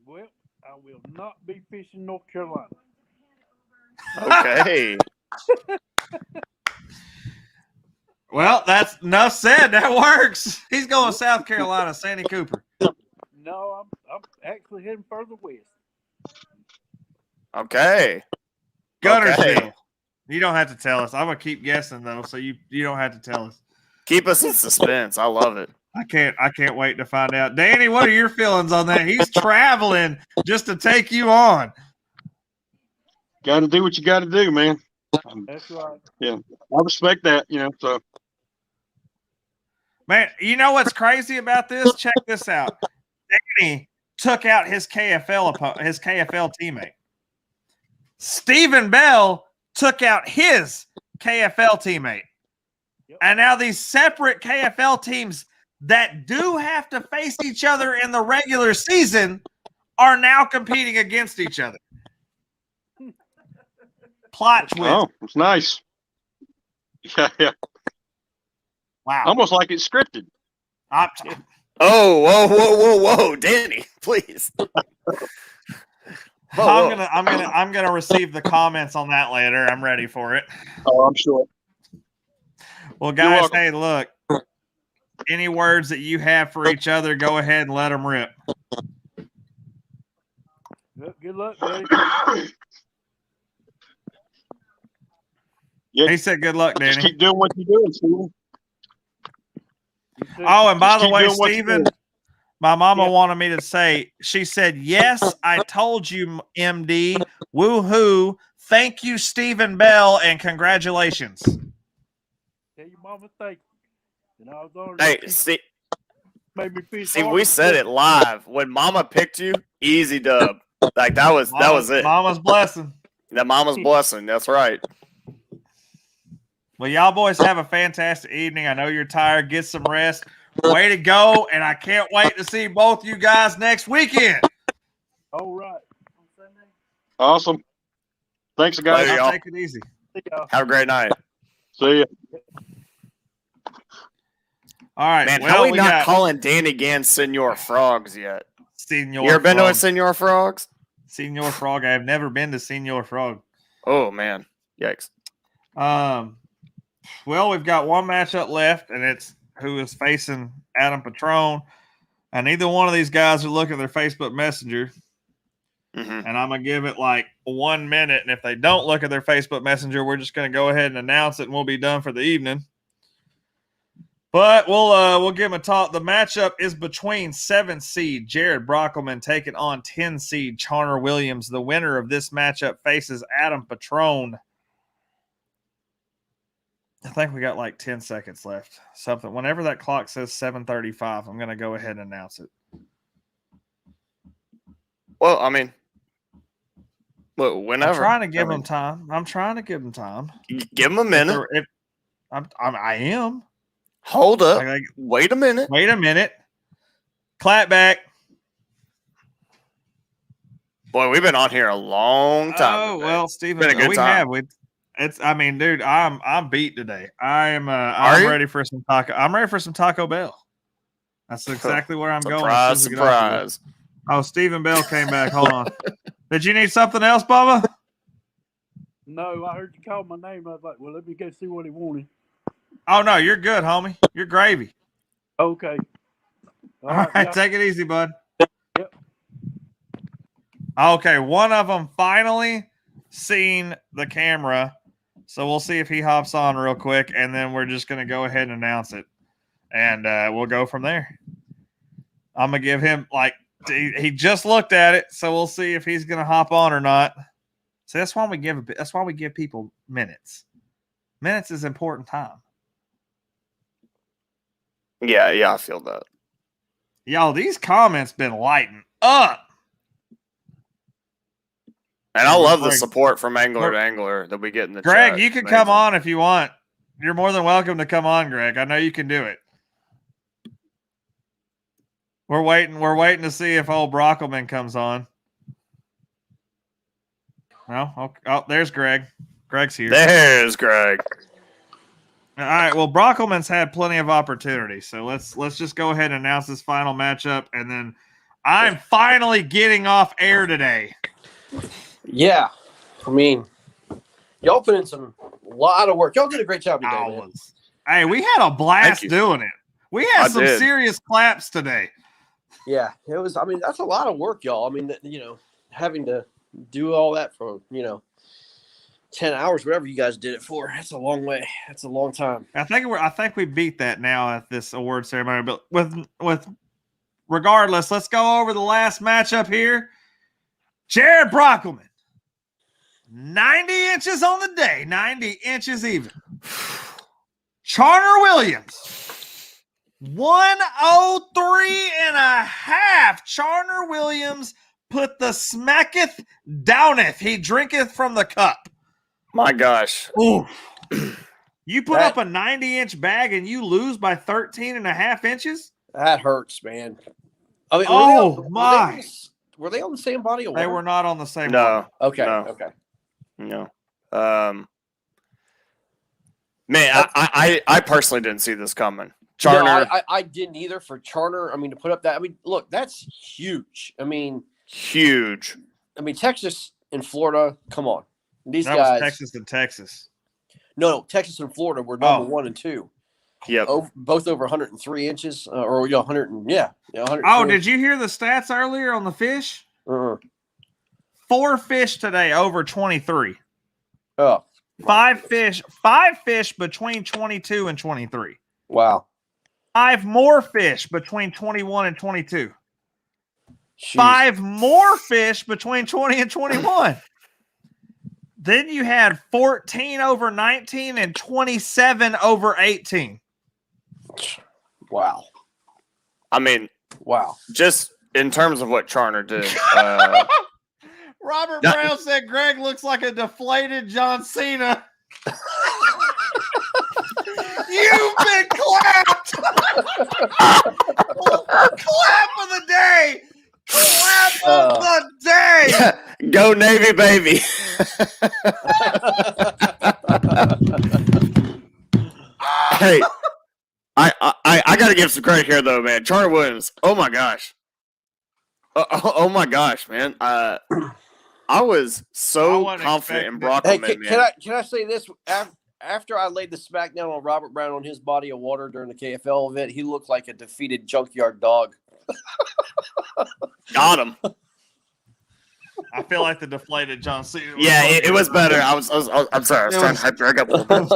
Well, I will not be fishing North Carolina. Okay. Well, that's enough said. That works. He's going South Carolina, Sandy Cooper. No, I'm actually heading further west. Okay. Gunnersville. Okay. You don't have to tell us. I'm gonna keep guessing though, so you don't have to tell us. Keep us in suspense. I love it. I can't wait to find out. Danny, what are your feelings on that? He's traveling just to take you on. Got to do what you got to do, man. That's right. Yeah, I respect that. So. Man, you know what's crazy about this? Check this out. Danny took out his KFL teammate. Stephen Bell took out his KFL teammate. And now these separate KFL teams that do have to face each other in the regular season are now competing against each other. Plot twist. Oh, it's nice. Yeah, yeah. Wow. Almost like it's scripted. Oh, whoa, Danny, please. I'm gonna receive the comments on that later. I'm ready for it. Oh, I'm sure. Well, guys, hey, look. Any words that you have for each other, go ahead and let them rip. Good luck, Danny. Yeah. He said, "Good luck, Danny." Just keep doing what you're doing, Steven. Oh, and by Just the keep way, doing what you're Steven, doing. my mama wanted me to say, she said, "Yes, I told you, MD. Woohoo. Thank you, Stephen Bell, and congratulations." Tell your mama thank you. And I was on Hey, made me feel see, we said it live. When Mama picked you, easy dub. Like that was it. Mama's blessing. That Mama's blessing. That's right. Well, y'all boys have a fantastic evening. I know you're tired. Get some rest. Way to go, and I can't wait to see both you guys next weekend. All right. Awesome. Thanks, guys. Later, y'all. Take it easy. Have a great night. See ya. All right. Man, well, how are we not got calling Dan again Senor Frogs yet? Senor You ever been to a Frog. Senor Frogs? Senor Frog. I have never been to Senor Frog. Oh, man. Yikes. Well, we've got one matchup left, and it's who is facing Adam Patron. And neither one of these guys are looking at their Facebook Messenger. Mm-hmm. And I'm going to give it like 1 minute. And if they don't look at their Facebook Messenger, we're just going to go ahead and announce it, and we'll be done for the evening. But we'll give them a talk. The matchup is between 7th seed Jared Brockelman taking on 10 seed Charner Williams. The winner of this matchup faces Adam Patron. I think we got like 10 seconds left. Something. Whenever that clock says 7:35, I'm going to go ahead and announce it. Well, I mean, whenever. I'm trying to give them time. Give them a minute. I am. Hold up. Wait a minute. Wait a minute. Clap back. Boy, we've been on here a long time. Oh, today. well, Steven, Been a good we time. have. I mean, dude, I'm beat today. I'm ready for some taco. I'm ready for some Taco Bell. That's exactly where I'm going. as soon as we get off of this. Oh, Stephen Bell came back. Hold on. Did you need something else, Bubba? No, I heard you call my name. I was like, well, let me go see what he wanted. Oh, no, you're good, homie. You're gravy. Okay. All right, yeah. take it easy, bud. Yep. Okay, one of them finally seen the camera, so we'll see if he hops on real quick, and then we're just going to go ahead and announce it, and we'll go from there. I'm going to give him, he just looked at it, so we'll see if he's going to hop on or not. So that's why we give people minutes. Minutes is important time. Yeah, I feel that. Y'all, these comments been lighting up. And I love the support from angler to angler that we get in the Greg, chat. you can come on if you want. You're more than welcome to come on, Greg. I know you can do it. We're waiting to see if old Brockelman comes on. No? Oh, there's Greg. Greg's here. There's Greg. All right. Well, Brockelman's had plenty of opportunity, so let's just go ahead and announce this final matchup, and then I'm finally getting off air today. Yeah, I mean, y'all put in a lot of work. Y'all did a great job today, man. Hey, we had a blast doing it. We had some serious claps today. Yeah, it was. I mean, that's a lot of work, y'all. I mean, having to do all that for 10 hours, whatever you guys did it for. That's a long way. That's a long time. I think we beat that now at this award ceremony. But with regardless, let's go over the last matchup here. Jared Brockelman, 90 inches on the day, 90 inches even. Charner Williams, 103.5. Charner Williams put the smacketh downeth. He drinketh from the cup. My gosh. Ooh. You put up a 90-inch bag and you lose by 13 and a half inches? That hurts, man. I mean, were they on the same body of water? They were not on the same No. body. Okay. No. Okay. No. Man, I personally didn't see this coming. Charner. No, I didn't either for Charner. I mean, to put up that, I mean, look, that's huge. I mean, huge. I mean, Texas and Florida, come on. These That guys. was Texas and Texas. No, Texas and Florida were number 1 and 2. Yep. Both over 103 inches, or 100. 103. Oh, did you hear the stats earlier on the fish? 4 fish today over 23. Oh. 5 fish between 22 and 23. Wow. 5 more fish between 21 and 22. Jeez. 5 more fish between 20 and 21. Then you had 14 over 19 and 27 over 18. Wow. I mean, wow. Just in terms of what Charner did. Robert Brown said Greg looks like a deflated John Cena. You've been clapped. Clap of the day. Clap of the day. Go Navy, baby. Hey, I got to give some credit here, though, man. Charner Williams. Oh, my gosh. Oh my gosh, man. I was so confident in Brock. Hey, can I say this? After I laid the smackdown on Robert Brown on his body of water during the KFL event, he looked like a defeated junkyard dog. Got him. I feel like the deflated John Cena. Yeah, it was better. I'm sorry. I was trying to hype Greg up a little bit.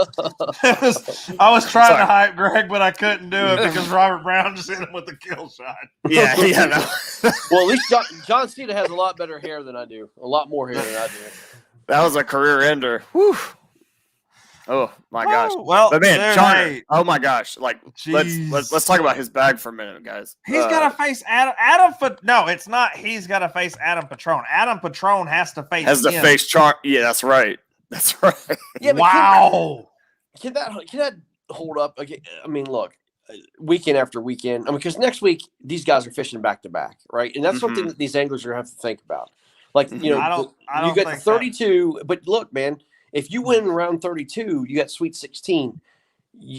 I was trying to hype Greg, but I couldn't do it because Robert Brown just hit him with the kill shot. Yeah. No. Well, at least John Cena has a lot better hair than I do. A lot more hair than I do. That was a career ender. Whew. Oh my gosh! Well, but man, Charner. Hey, oh my gosh! Like, let's talk about his bag for a minute, guys. He's got to face Adam. No, it's not. He's got to face Adam Patrone. Adam Patrone has to face. Charner. Yeah, that's right. That's right. Yeah, wow. Can that hold up? Okay, I mean, look, weekend after weekend. I mean, because next week these guys are fishing back to back, right? And that's something that these anglers are going to have to think about. Like, you know, I don't you got think 32, but look, man. If you win round 32, you got Sweet 16.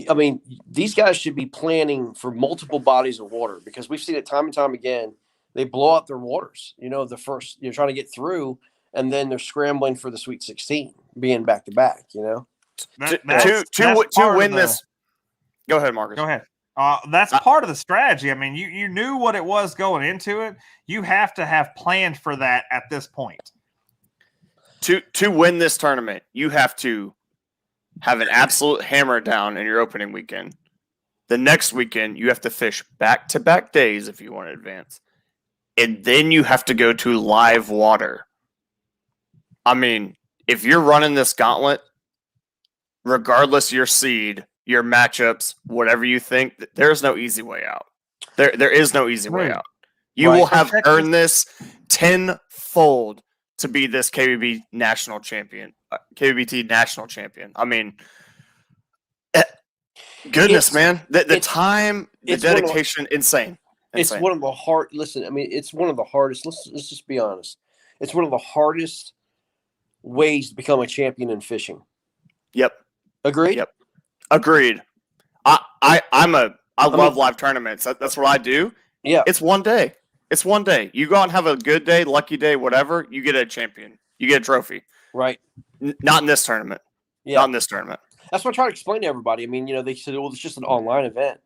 I mean, these guys should be planning for multiple bodies of water because we've seen it time and time again. They blow up their waters, you know, the first, you're trying to get through, and then they're scrambling for the Sweet 16, being back to back, you know? To win this. Go ahead, Marcus. Go ahead. That's part of the strategy. I mean, you knew what it was going into it. You have to have planned for that at this point. To win this tournament, you have to have an absolute hammer down in your opening weekend. The next weekend, you have to fish back-to-back days if you want to advance. And then you have to go to live water. I mean, if you're running this gauntlet, regardless of your seed, your matchups, whatever you think, there's no easy way out. There is no easy way out. You will have earned this tenfold to be this KBBT national champion. I mean, goodness, man, the time, the dedication, insane. It's one of the hard. Listen, I mean, it's one of the hardest. Let's just be honest. It's one of the hardest ways to become a champion in fishing. Yep. Agreed. Yep. Agreed. I love live tournaments. That's what I do. Yeah. It's one day. It's one day. You go out and have a good day, lucky day, whatever. You get a champion. You get a trophy. Right. Not in this tournament. Yeah. Not in this tournament. That's what I try to explain to everybody. I mean, you know, they said, well, it's just an online event.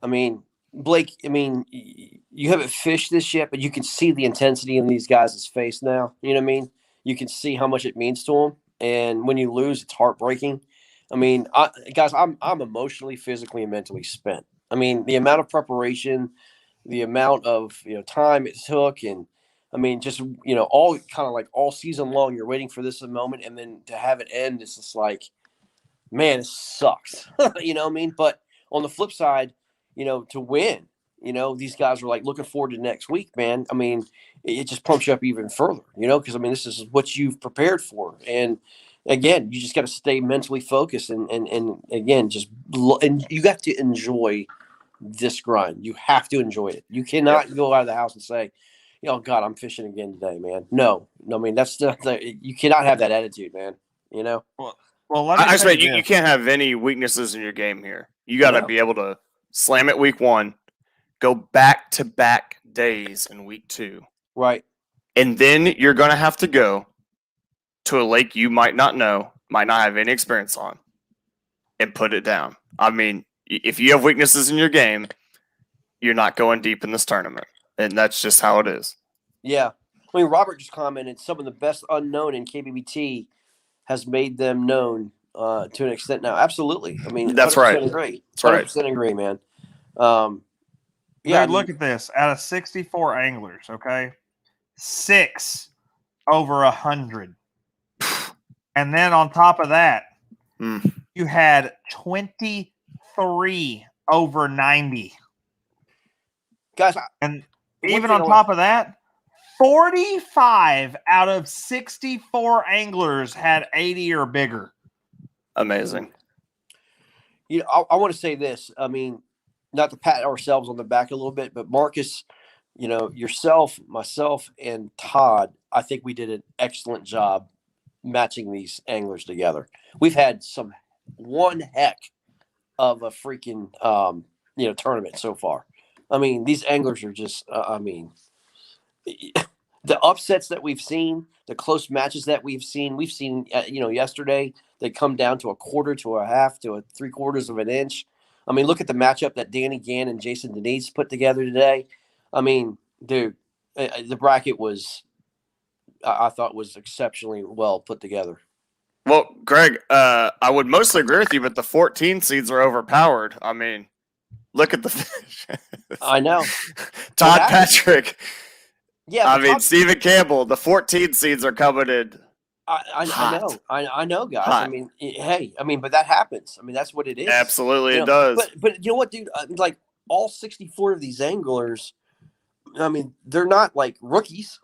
I mean, Blake, I mean, you haven't fished this yet, but you can see the intensity in these guys' face now. You know what I mean? You can see how much it means to them. And when you lose, it's heartbreaking. I mean, guys, I'm emotionally, physically, and mentally spent. I mean, the amount of preparation, the amount of time it took, and I mean, just all kind of like all season long, you're waiting for this moment, and then to have it end, it's just like, man, it sucks. You know what I mean? But on the flip side, to win, You know, these guys are like looking forward to next week, man. I mean, it just pumps you up even further, you know, because I mean, this is what you've prepared for. And again, you just got to stay mentally focused and again, and you got to enjoy this grind. You have to enjoy it. You cannot go out of the house and say, oh God, I'm fishing again today, man. No, I mean, you cannot have that attitude, man. You know? Well, let me I say say you can't have any weaknesses in your game here. You got to No. be able to slam it week 1, go back-to-back days in week 2. Right. And then you're going to have to go to a lake you might not know, might not have any experience on, and put it down. I mean, if you have weaknesses in your game, you're not going deep in this tournament. And that's just how it is. Yeah. I mean, Robert just commented some of the best unknown in KBBT has made them known to an extent now. Absolutely. I mean, That's 100% right. agree. That's right. 100% agree, man. Dude, look at this. Out of 64 anglers, okay, 6 over 100. And then on top of that, you had 23 over 90. Guys, and even on top of that, 45 out of 64 anglers had 80 or bigger. Amazing. You know, I want to say this. I mean, not to pat ourselves on the back a little bit, but Marcus, you know, yourself, myself, and Todd, I think we did an excellent job matching these anglers together. We've had one heck of a freaking, tournament so far. I mean, these anglers are just, the upsets that we've seen, the close matches that we've seen yesterday, they come down to a quarter to a half to a 3/4 of an inch. I mean, look at the matchup that Danny Gann and Jason Denise put together today. I mean, dude, the bracket I thought was exceptionally well put together. Well, Greg, I would mostly agree with you, but the 14 seeds are overpowered. I mean, look at the fish. I know. Todd Patrick. Yeah, Stephen Campbell, the 14 seeds are coming in. I know. I know, guys. Hot. I mean, hey, but that happens. I mean, that's what it is. Absolutely, it does. But you know what, dude? Like all 64 of these anglers, I mean, they're not like rookies.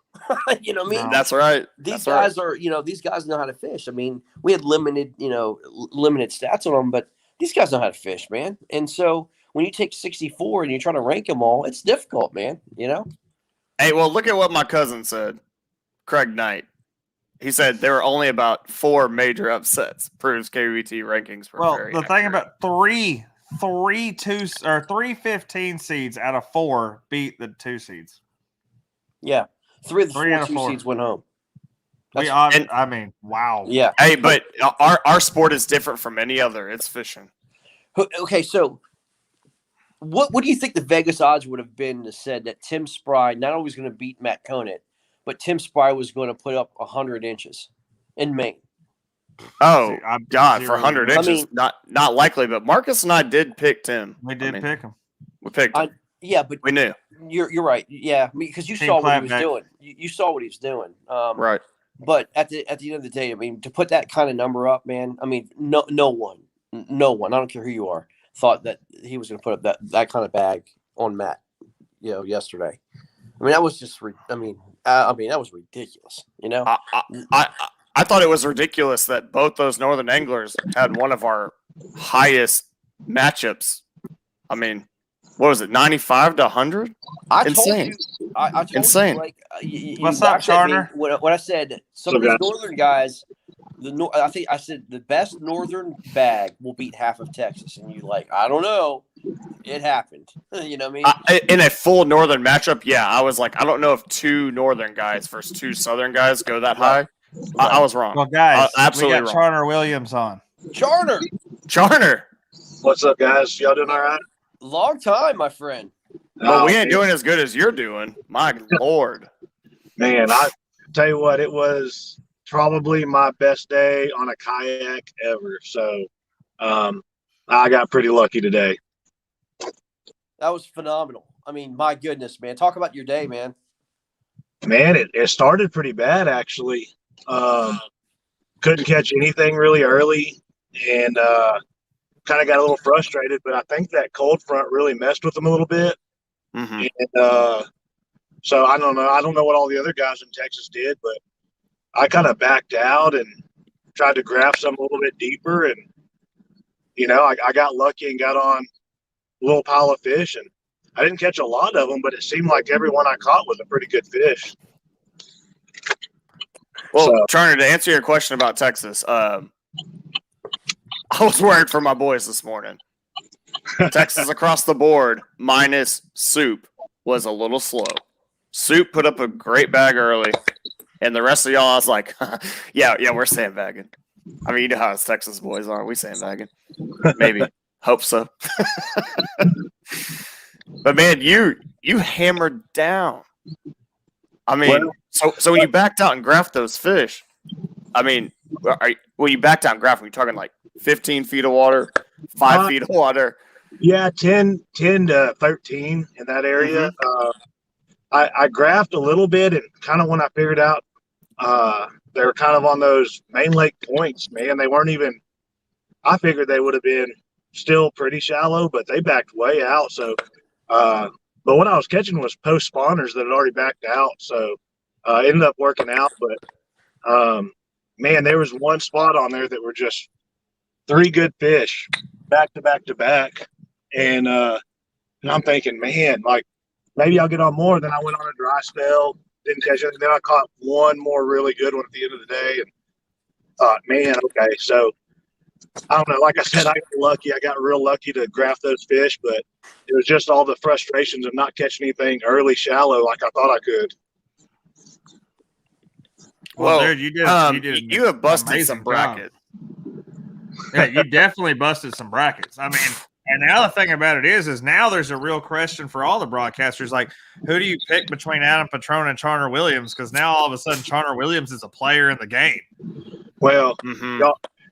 You know what I mean? That's right. These guys are, these guys know how to fish. I mean, we had limited stats on them, but these guys know how to fish, man. And so when you take 64 and you're trying to rank them all, it's difficult, man. You know? Hey, well, look at what my cousin said, Craig Knight. He said there were only about 4 major upsets. Proves KBBT rankings were very the thing about three 15 seeds out of 4 beat the 2 seeds. Yeah. 3 of the 3 4 out of 2 4 seeds went home. Wow. Yeah. Hey, but our sport is different from any other. It's fishing. Okay, so what do you think the Vegas odds would have been to said that Tim Spry not only was going to beat Matt Conant, but Tim Spry was going to put up 100 inches in Maine? Oh, God, for 100 inches, I mean, not likely, but Marcus and I did pick Tim. We did pick him. We picked him. Yeah, but we knew. You're right. Yeah, because you saw what he was doing. You saw what he was doing. Right. But at the end of the day, I mean, to put that kind of number up, man, I mean, no one, I don't care who you are, thought that he was going to put up that kind of bag on Matt, yesterday. I mean, that was just, that was ridiculous, I thought it was ridiculous that both those northern anglers had one of our highest matchups. I mean, what was it, 95 to 100? Insane. I told Insane. you, like, What's up, Charner? When I said some of these northern guys, I think I said the best northern bag will beat half of Texas, and you I don't know, it happened. You know what I mean? In a full northern matchup, yeah, I was like, I don't know if 2 northern guys versus 2 southern guys go that high. I was wrong. Well, guys, absolutely we got wrong. Charner Williams on. Charner. What's up, guys? Y'all doing all right? Long time, my friend. Well, we ain't doing as good as you're doing. My Lord. Man, I tell you what, it was probably my best day on a kayak ever. So I got pretty lucky today. That was phenomenal. I mean, my goodness, man. Talk about your day, man. Man, it started pretty bad, actually. Couldn't catch anything really early and kind of got a little frustrated, but I think that cold front really messed with them a little bit. Mm-hmm. And so I don't know. I don't know what all the other guys in Texas did, but I kind of backed out and tried to graph some a little bit deeper. And, I got lucky and got on a little pile of fish. And I didn't catch a lot of them, but it seemed like every one I caught was a pretty good fish. Well, Turner, to answer your question about Texas, I was worried for my boys this morning. Texas across the board, minus Soup, was a little slow. Soup put up a great bag early, and the rest of y'all, I was like, yeah, we're sandbagging. I mean, you know how us Texas boys are. We sandbagging. Maybe. Hope so. But, man, you hammered down. I mean, so when you backed out and graphed those fish, I mean, when you backed out and graphed, we're talking like 15 feet of water, 5 feet of water. Yeah, 10 to 13 in that area. I graphed a little bit, and kind of when I figured out they were kind of on those main lake points, man. They weren't even – I figured they would have been still pretty shallow, but they backed way out. So but what I was catching was post spawners that had already backed out. So it ended up working out. But, man, there was one spot on there that were just 3 good fish back to back to back. And I'm thinking, man, like maybe I'll get on more. Then I went on a dry spell, didn't catch it. And then I caught one more really good one at the end of the day and thought, man, okay. So I don't know. Like I said, I got lucky. I got real lucky to graph those fish, but it was just all the frustrations of not catching anything early shallow like I thought I could. Well, dude, you have busted some brackets. Yeah, you definitely busted some brackets. I mean, and the other thing about it is now there's a real question for all the broadcasters. Like, who do you pick between Adam Patrone and Charner Williams? Because now all of a sudden Charner Williams is a player in the game. Well,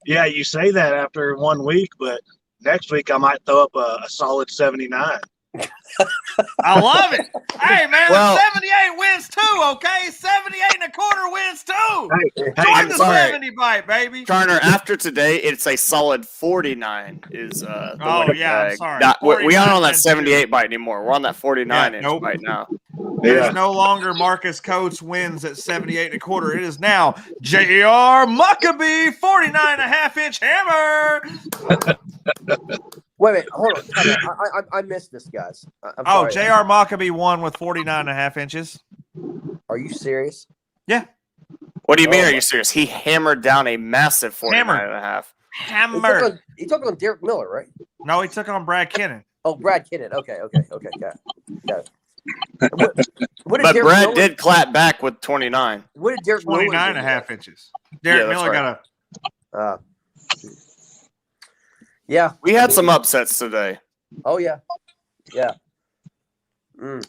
yeah, you say that after 1 week, but next week I might throw up a solid 79. I love it. Hey, man, Well, 78 wins too, okay? 78.25 wins too. Join the sorry. 70 bite, baby. Turner, after today, it's a solid 49 is the winning I'm bag. sorry. We aren't on that 78 bite anymore. We're on that 49-inch bite now. There's no longer Marcus Coates wins at 78.25. It is now J.R. Muckabee, 49.5-inch hammer. Wait, hold on. I missed this, guys. I'm sorry. J.R. Muckabee won with 49.5 inches. Are you serious? Yeah. What do you mean, are you serious? He hammered down a massive 49.5. Hammer. He took on Derek Miller, right? No, he took on Brad Kennan. Oh, Brad Kennan. Okay. Got it. What But Derek Brad Miller, did clap back with 29. What did Derek Miller do? 29.5 inches. Derek Miller got a. Yeah. We had some upsets today. Oh, yeah. Yeah.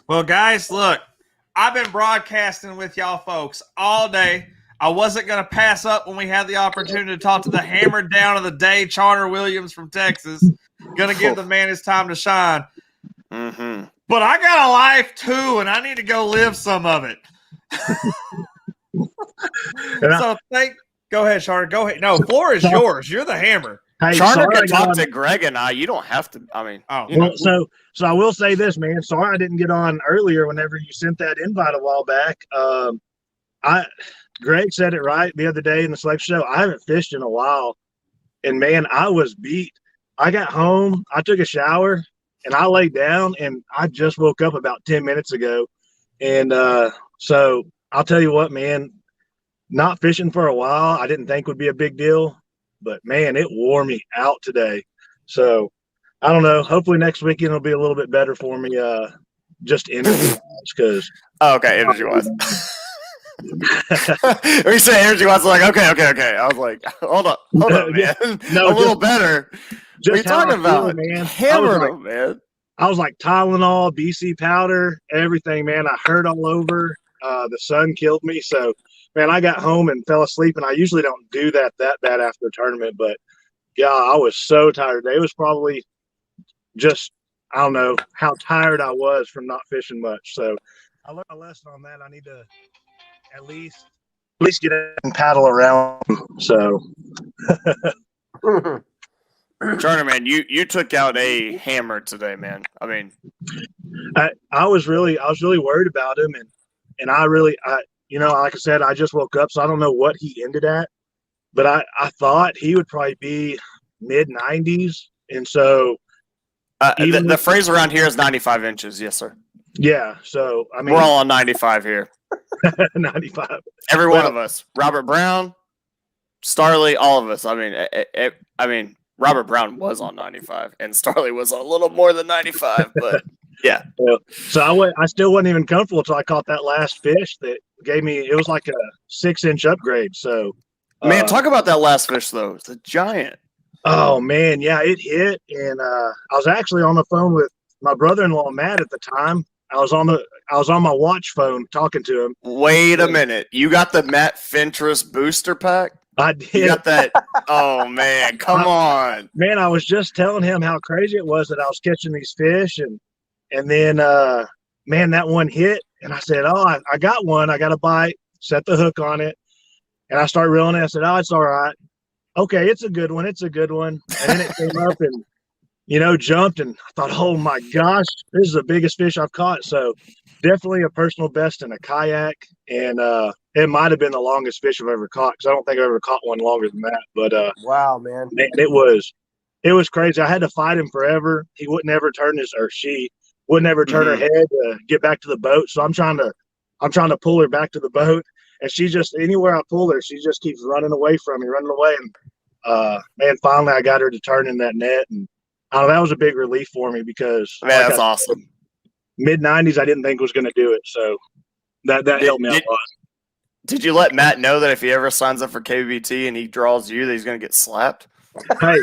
Well, guys, look, I've been broadcasting with y'all folks all day. I wasn't going to pass up when we had the opportunity to talk to the hammered down of the day, Charner Williams from Texas. Going to give the man his time to shine. Mm-hmm. But I got a life, too, and I need to go live some of it. Go ahead, Charner. Go ahead. No, floor is yours. You're the hammer. Hey, Charner can talk to Greg and I. You don't have to. I mean, so I will say this, man. Sorry I didn't get on earlier whenever you sent that invite a while back. Greg said it right the other day in the selection show. I haven't fished in a while, and man, I was beat. I got home, I took a shower, and I laid down, and I just woke up about 10 minutes ago. And so I'll tell you what, man, not fishing for a while I didn't think would be a big deal. But, man, it wore me out today. So, I don't know. Hopefully next weekend will be a little bit better for me, just energy-wise. Because okay, energy-wise. When you say energy-wise, like, okay. I was like, hold up, man. No, a little better. What are you talking about? Man. Hammered them, man. I was like Tylenol, BC powder, everything, man. I hurt all over. The sun killed me. So, man, I got home and fell asleep, and I usually don't do that bad after a tournament. But, yeah, I was so tired. It was probably just, I don't know, how tired I was from not fishing much. So I learned a lesson on that. I need to at least get out and paddle around. So. Charter man, you took out a hammer today, man. I mean, I was really worried about him, and I like I said, I just woke up, so I don't know what he ended at, but I thought he would probably be mid 90s, and so the phrase around here is 95 inches. Yes, sir. Yeah, so I mean, we're all on 95 here. 95. Every one of us. Robert Brown, Starley, all of us. I mean, Robert Brown was on 95, and Starley was a little more than 95, but yeah. So I still wasn't even comfortable until I caught that last fish that gave me. It was like a 6-inch upgrade. So, man, talk about that last fish though. It's a giant. Oh man, yeah, it hit, and I was actually on the phone with my brother-in-law Matt at the time. I was on my watch phone talking to him. Wait a minute, you got the Matt Fentress booster pack? I did. You got that? Oh man, come on, man! I was just telling him how crazy it was that I was catching these fish, and then man, that one hit, and I said, "Oh, I got one. I got a bite. Set the hook on it," and I started reeling it. I said, "Oh, it's all right. Okay, it's a good one. It's a good one." And then it came up and jumped, and I thought, "Oh my gosh, this is the biggest fish I've caught." So definitely a personal best in a kayak, and it might have been the longest fish I've ever caught because I don't think I've ever caught one longer than that. But wow, man, it was crazy. I had to fight him forever. He wouldn't ever she wouldn't ever turn her head to get back to the boat. So I'm trying to pull her back to the boat, and she just anywhere I pull her, she just keeps running away from me, and man, finally I got her to turn in that net, and that was a big relief for me because man, that's awesome. Mid 90s, I didn't think was going to do it, so that helped me out a lot. Did you let Matt know that if he ever signs up for KBBT and he draws you, that he's going to get slapped? Hey,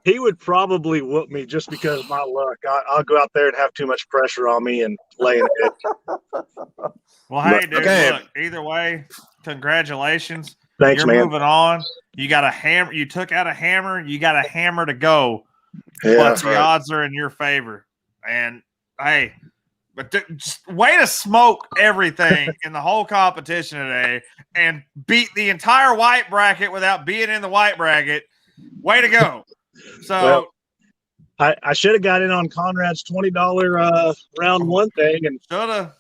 he would probably whoop me just because of my luck. I'll go out there and have too much pressure on me and lay in it. Well, hey, dude, look, either way, congratulations. Thanks, You're man. moving on. You got a hammer. You took out a hammer. You got a hammer to go. Yeah, but the odds are in your favor. And hey, but just way to smoke everything in the whole competition today and beat the entire white bracket without being in the white bracket. Way to go. So I should have got in on Conrad's $20 round one thing and shoulda,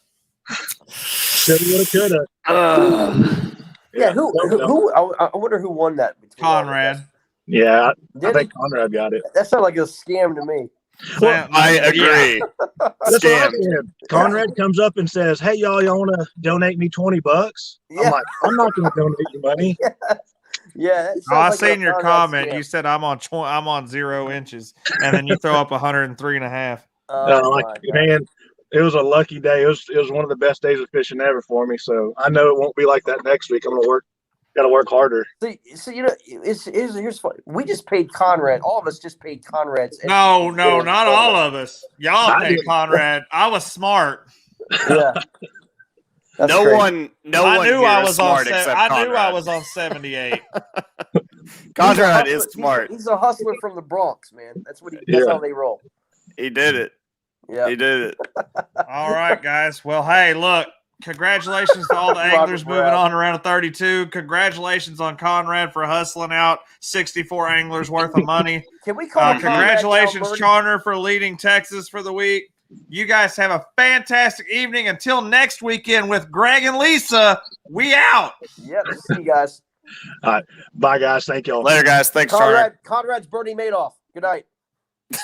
woulda, coulda. Yeah, who? I wonder who won that. Conrad. Yeah, I think Conrad got it. That sounded like a scam to me. Well, I agree. That's what I said. Conrad comes up and says, "Hey, y'all want to donate me $20?" Yeah. I'm like, "I'm not going to donate you money." Yeah. I seen your comment. Scam. You said I'm on 0 inches, and then you throw up 103.5. Man, it was a lucky day. It was one of the best days of fishing ever for me. So I know it won't be like that next week. I'm going to got to work harder. See, here's fun. We just paid Conrad. All of us just paid Conrad's. No, not all of us. Y'all paid Conrad. I was smart. Yeah. No one. I knew I was on. I knew I was on 78. Conrad is smart. He's a hustler from the Bronx, man. That's what that's how they roll. He did it. Yeah, he did it. All right, guys. Well, hey, look. Congratulations to all the anglers moving on to round of 32. Congratulations on Conrad for hustling out 64 anglers worth of money. Can we call congratulations, Charner, for leading Texas for the week. You guys have a fantastic evening. Until next weekend with Greg and Lisa, we out. Yeah, see you guys. All right. Bye, guys. Thank y'all. Later, guys. Thanks, Charner. Conrad's Bernie Madoff. Good night.